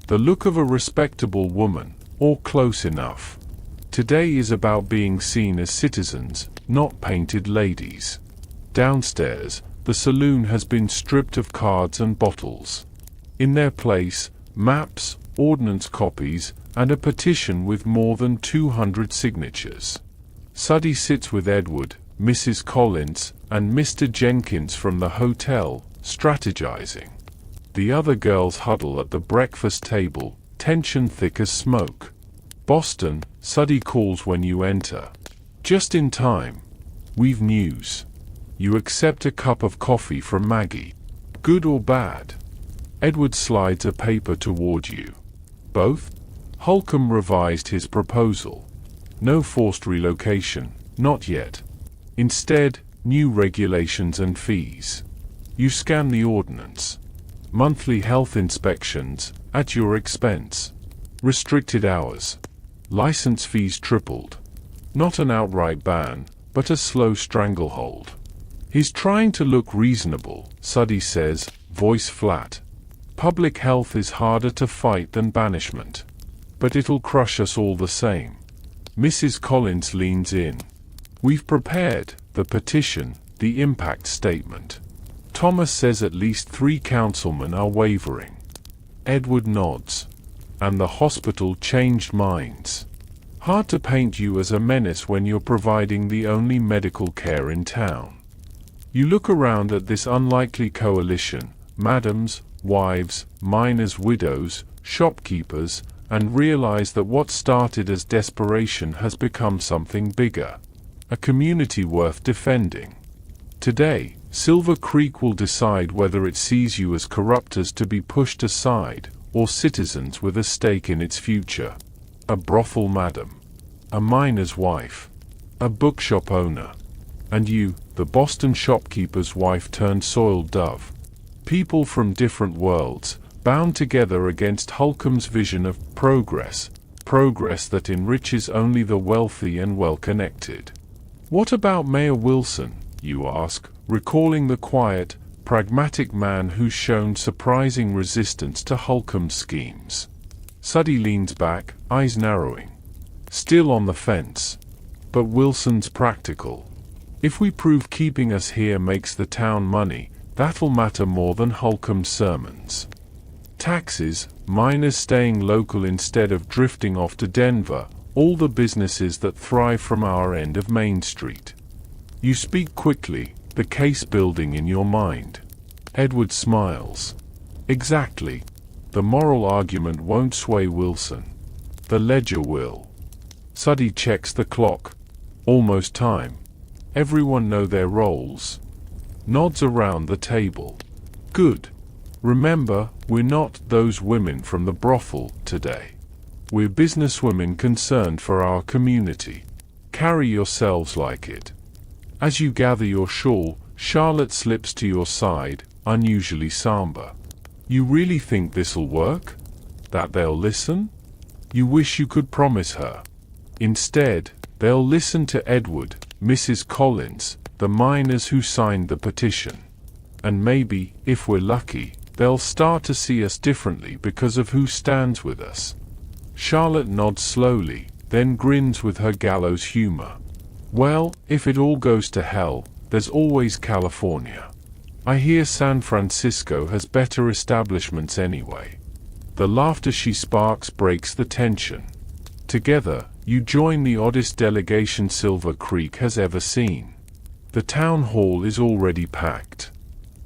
The look of a respectable woman, or close enough. Today is about being seen as citizens, not painted ladies. Downstairs, the saloon has been stripped of cards and bottles. In their place, maps, ordnance copies, and a petition with more than 200 signatures. Suddy sits with Edward, Mrs. Collins, and Mr. Jenkins from the hotel, strategizing. The other girls huddle at the breakfast table, tension thick as smoke. Boston, Suddy calls when you enter. Just in time. We've news. You accept a cup of coffee from Maggie. Good or bad? Edward slides a paper toward you. Both? Holcomb revised his proposal. No forced relocation, not yet. Instead, new regulations and fees. You scan the ordinance. Monthly health inspections, at your expense. Restricted hours. License fees tripled. Not an outright ban, but a slow stranglehold. He's trying to look reasonable, Suddy says, voice flat. Public health is harder to fight than banishment. But it'll crush us all the same. Mrs. Collins leans in. We've prepared the petition, the impact statement. Thomas says at least 3 councilmen are wavering. Edward nods. And the hospital changed minds. Hard to paint you as a menace when you're providing the only medical care in town. You look around at this unlikely coalition, madams, wives, miners' widows, shopkeepers, and realize that what started as desperation has become something bigger. A community worth defending. Today, Silver Creek will decide whether it sees you as corruptors to be pushed aside, or citizens with a stake in its future. A brothel madam. A miner's wife. A bookshop owner. And you, the Boston shopkeeper's wife turned soiled dove. People from different worlds, bound together against Holcomb's vision of progress, progress that enriches only the wealthy and well-connected. What about Mayor Wilson, you ask, recalling the quiet, pragmatic man who's shown surprising resistance to Holcomb's schemes. Suddy leans back, eyes narrowing. Still on the fence. But Wilson's practical. If we prove keeping us here makes the town money, that'll matter more than Holcomb's sermons. Taxes, miners staying local instead of drifting off to Denver, all the businesses that thrive from our end of Main Street. You speak quickly, the case building in your mind. Edward smiles. Exactly. The moral argument won't sway Wilson. The ledger will. Suddy checks the clock. Almost time. Everyone know their roles. Nods around the table. Good. Remember, we're not those women from the brothel today. We're businesswomen concerned for our community. Carry yourselves like it. As you gather your shawl, Charlotte slips to your side, unusually somber. You really think this'll work? That they'll listen? You wish you could promise her. Instead, they'll listen to Edward, Mrs. Collins, the miners who signed the petition. And maybe, if we're lucky, they'll start to see us differently because of who stands with us. Charlotte nods slowly, then grins with her gallows humor. Well, if it all goes to hell, there's always California. I hear San Francisco has better establishments anyway. The laughter she sparks breaks the tension. Together, you join the oddest delegation Silver Creek has ever seen. The town hall is already packed.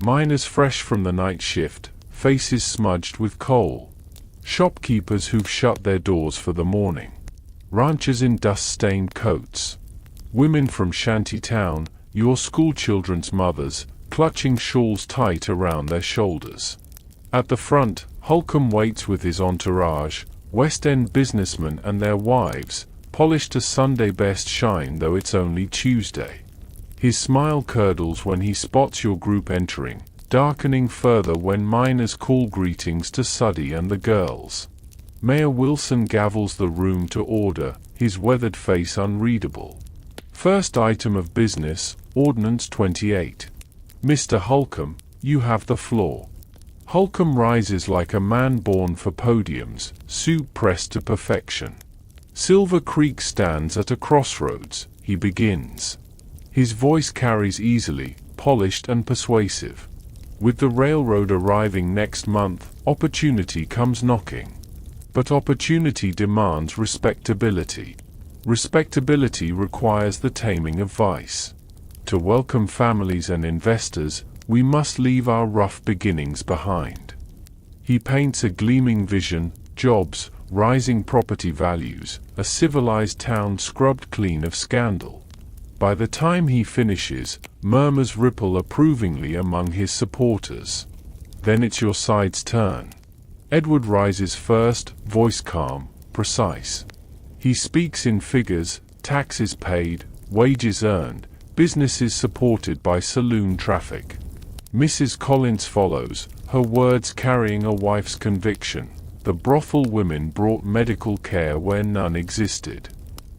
Miners fresh from the night shift, faces smudged with coal. Shopkeepers who've shut their doors for the morning. Ranchers in dust-stained coats. Women from shantytown, your schoolchildren's mothers, clutching shawls tight around their shoulders. At the front, Holcomb waits with his entourage, West End businessmen and their wives, polished to Sunday best shine though it's only Tuesday. His smile curdles when he spots your group entering, darkening further when miners call greetings to Suddy and the girls. Mayor Wilson gavels the room to order, his weathered face unreadable. First item of business, Ordinance 28. Mr. Holcomb, you have the floor. Holcomb rises like a man born for podiums, suit pressed to perfection. Silver Creek stands at a crossroads, he begins. His voice carries easily, polished and persuasive. With the railroad arriving next month, opportunity comes knocking. But opportunity demands respectability. Respectability requires the taming of vice. To welcome families and investors, we must leave our rough beginnings behind. He paints a gleaming vision, jobs, rising property values, a civilized town scrubbed clean of scandal. By the time he finishes, murmurs ripple approvingly among his supporters. Then it's your side's turn. Edward rises first, voice calm, precise. He speaks in figures, taxes paid, wages earned, businesses supported by saloon traffic. Mrs. Collins follows, her words carrying a wife's conviction. The brothel women brought medical care where none existed.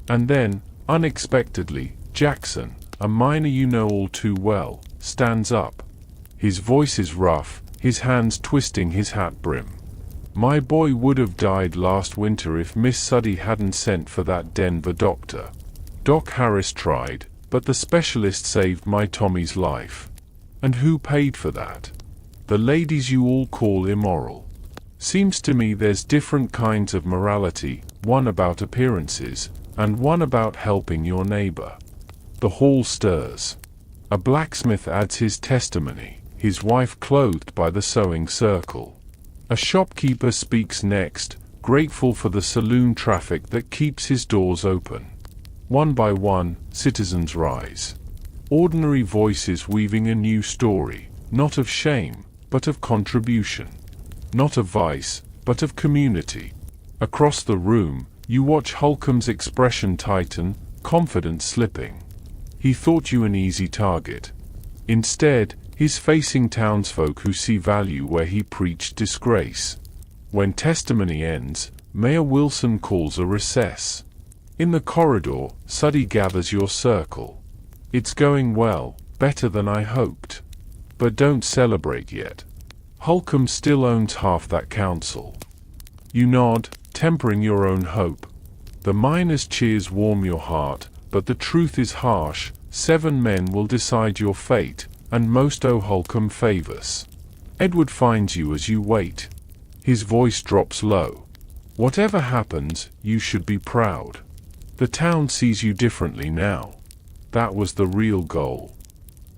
And then, unexpectedly, Jackson, a miner you know all too well, stands up. His voice is rough, his hands twisting his hat brim. My boy would have died last winter if Miss Suddy hadn't sent for that Denver doctor. Doc Harris tried, but the specialist saved my Tommy's life. And who paid for that? The ladies you all call immoral. Seems to me there's different kinds of morality, one about appearances, and one about helping your neighbor. The hall stirs. A blacksmith adds his testimony, his wife clothed by the sewing circle. A shopkeeper speaks next, grateful for the saloon traffic that keeps his doors open. One by one, citizens rise. Ordinary voices weaving a new story, not of shame, but of contribution. Not of vice, but of community. Across the room, you watch Holcomb's expression tighten, confidence slipping. He thought you an easy target. Instead, he's facing townsfolk who see value where he preached disgrace. When testimony ends, Mayor Wilson calls a recess. In the corridor, Suddy gathers your circle. It's going well, better than I hoped. But don't celebrate yet. Holcomb still owns half that council. You nod, tempering your own hope. The miners' cheers warm your heart, but the truth is harsh. 7 men will decide your fate, and most owe Holcomb favors. Edward finds you as you wait. His voice drops low. Whatever happens, you should be proud. The town sees you differently now. That was the real goal.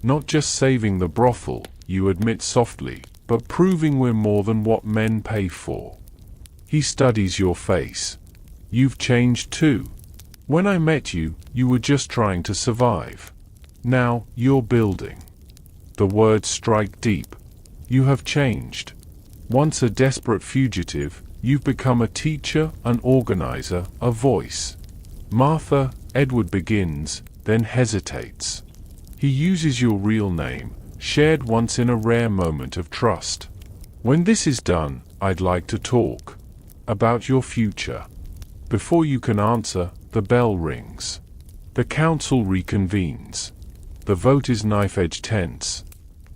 Not just saving the brothel, you admit softly, but proving we're more than what men pay for. He studies your face. You've changed too. When I met you, you were just trying to survive. Now, you're building. The words strike deep. You have changed. Once a desperate fugitive, you've become a teacher, an organizer, a voice. Martha, Edward begins, then hesitates. He uses your real name, shared once in a rare moment of trust. When this is done, I'd like to talk about your future. Before you can answer, the bell rings. The council reconvenes. The vote is knife-edge tense.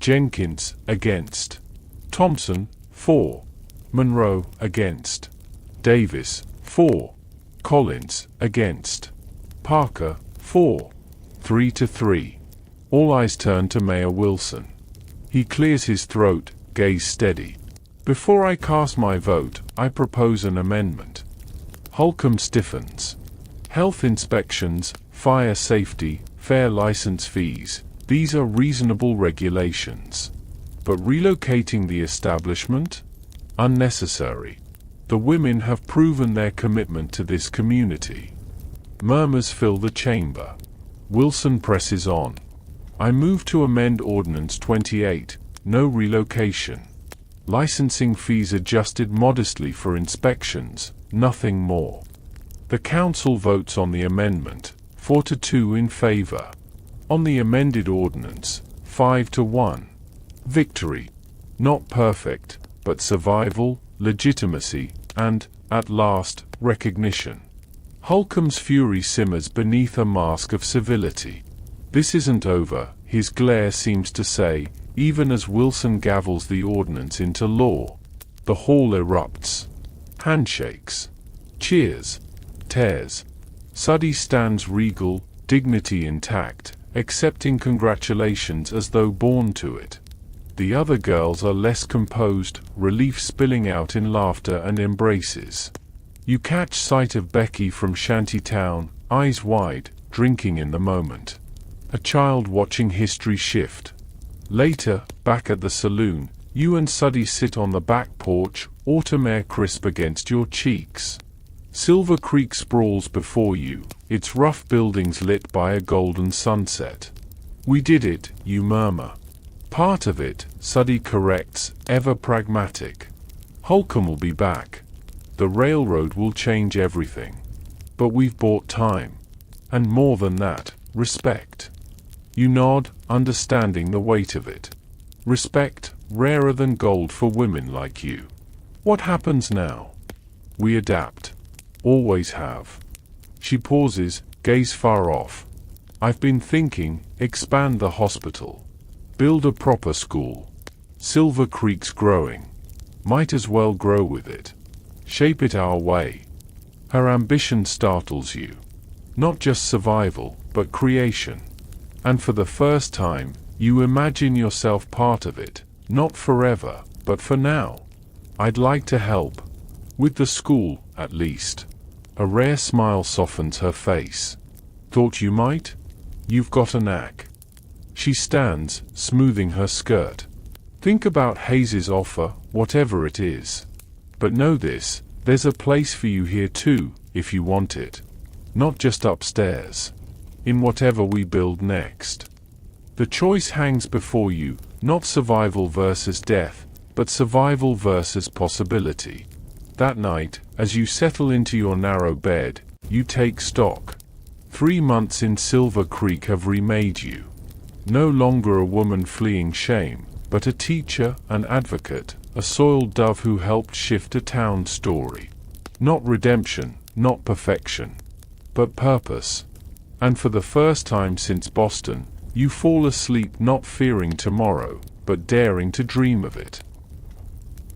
Jenkins, against. Thompson, for. Monroe, against. Davis, for. Collins, against. Parker, for. 3-3. All eyes turn to Mayor Wilson. He clears his throat, gaze steady. Before I cast my vote, I propose an amendment. Holcomb stiffens. Health inspections, fire safety, fair license fees, these are reasonable regulations. But relocating the establishment? Unnecessary. The women have proven their commitment to this community. Murmurs fill the chamber. Wilson presses on. I move to amend Ordinance 28, no relocation. Licensing fees adjusted modestly for inspections, nothing more. The council votes on the amendment, 4-2 in favor. On the amended ordinance, 5-1. Victory. Not perfect, but survival, legitimacy, and, at last, recognition. Holcomb's fury simmers beneath a mask of civility. This isn't over, his glare seems to say, even as Wilson gavels the ordinance into law. The hall erupts. Handshakes. Cheers. Tears. Suddy stands regal, dignity intact, accepting congratulations as though born to it. The other girls are less composed, relief spilling out in laughter and embraces. You catch sight of Becky from Shantytown, eyes wide, drinking in the moment. A child watching history shift. Later, back at the saloon, you and Suddy sit on the back porch, autumn air crisp against your cheeks. Silver Creek sprawls before you, its rough buildings lit by a golden sunset. We did it, you murmur. Part of it, Suddy corrects, ever pragmatic. Holcomb will be back. The railroad will change everything. But we've bought time. And more than that, respect. You nod, understanding the weight of it. Respect, rarer than gold for women like you. What happens now? We adapt. Always have. She pauses, gaze far off. I've been thinking, expand the hospital. Build a proper school. Silver Creek's growing. Might as well grow with it. Shape it our way. Her ambition startles you. Not just survival, but creation. And for the first time, you imagine yourself part of it, not forever, but for now. I'd like to help. With the school, at least. A rare smile softens her face. Thought you might? You've got a knack. She stands, smoothing her skirt. Think about Hayes's offer, whatever it is. But know this, there's a place for you here too, if you want it. Not just upstairs. In whatever we build next. The choice hangs before you, not survival versus death, but survival versus possibility. That night, as you settle into your narrow bed, you take stock. 3 months in Silver Creek have remade you. No longer a woman fleeing shame, but a teacher, an advocate, a soiled dove who helped shift a town's story. Not redemption, not perfection, but purpose. And for the first time since Boston, you fall asleep not fearing tomorrow, but daring to dream of it.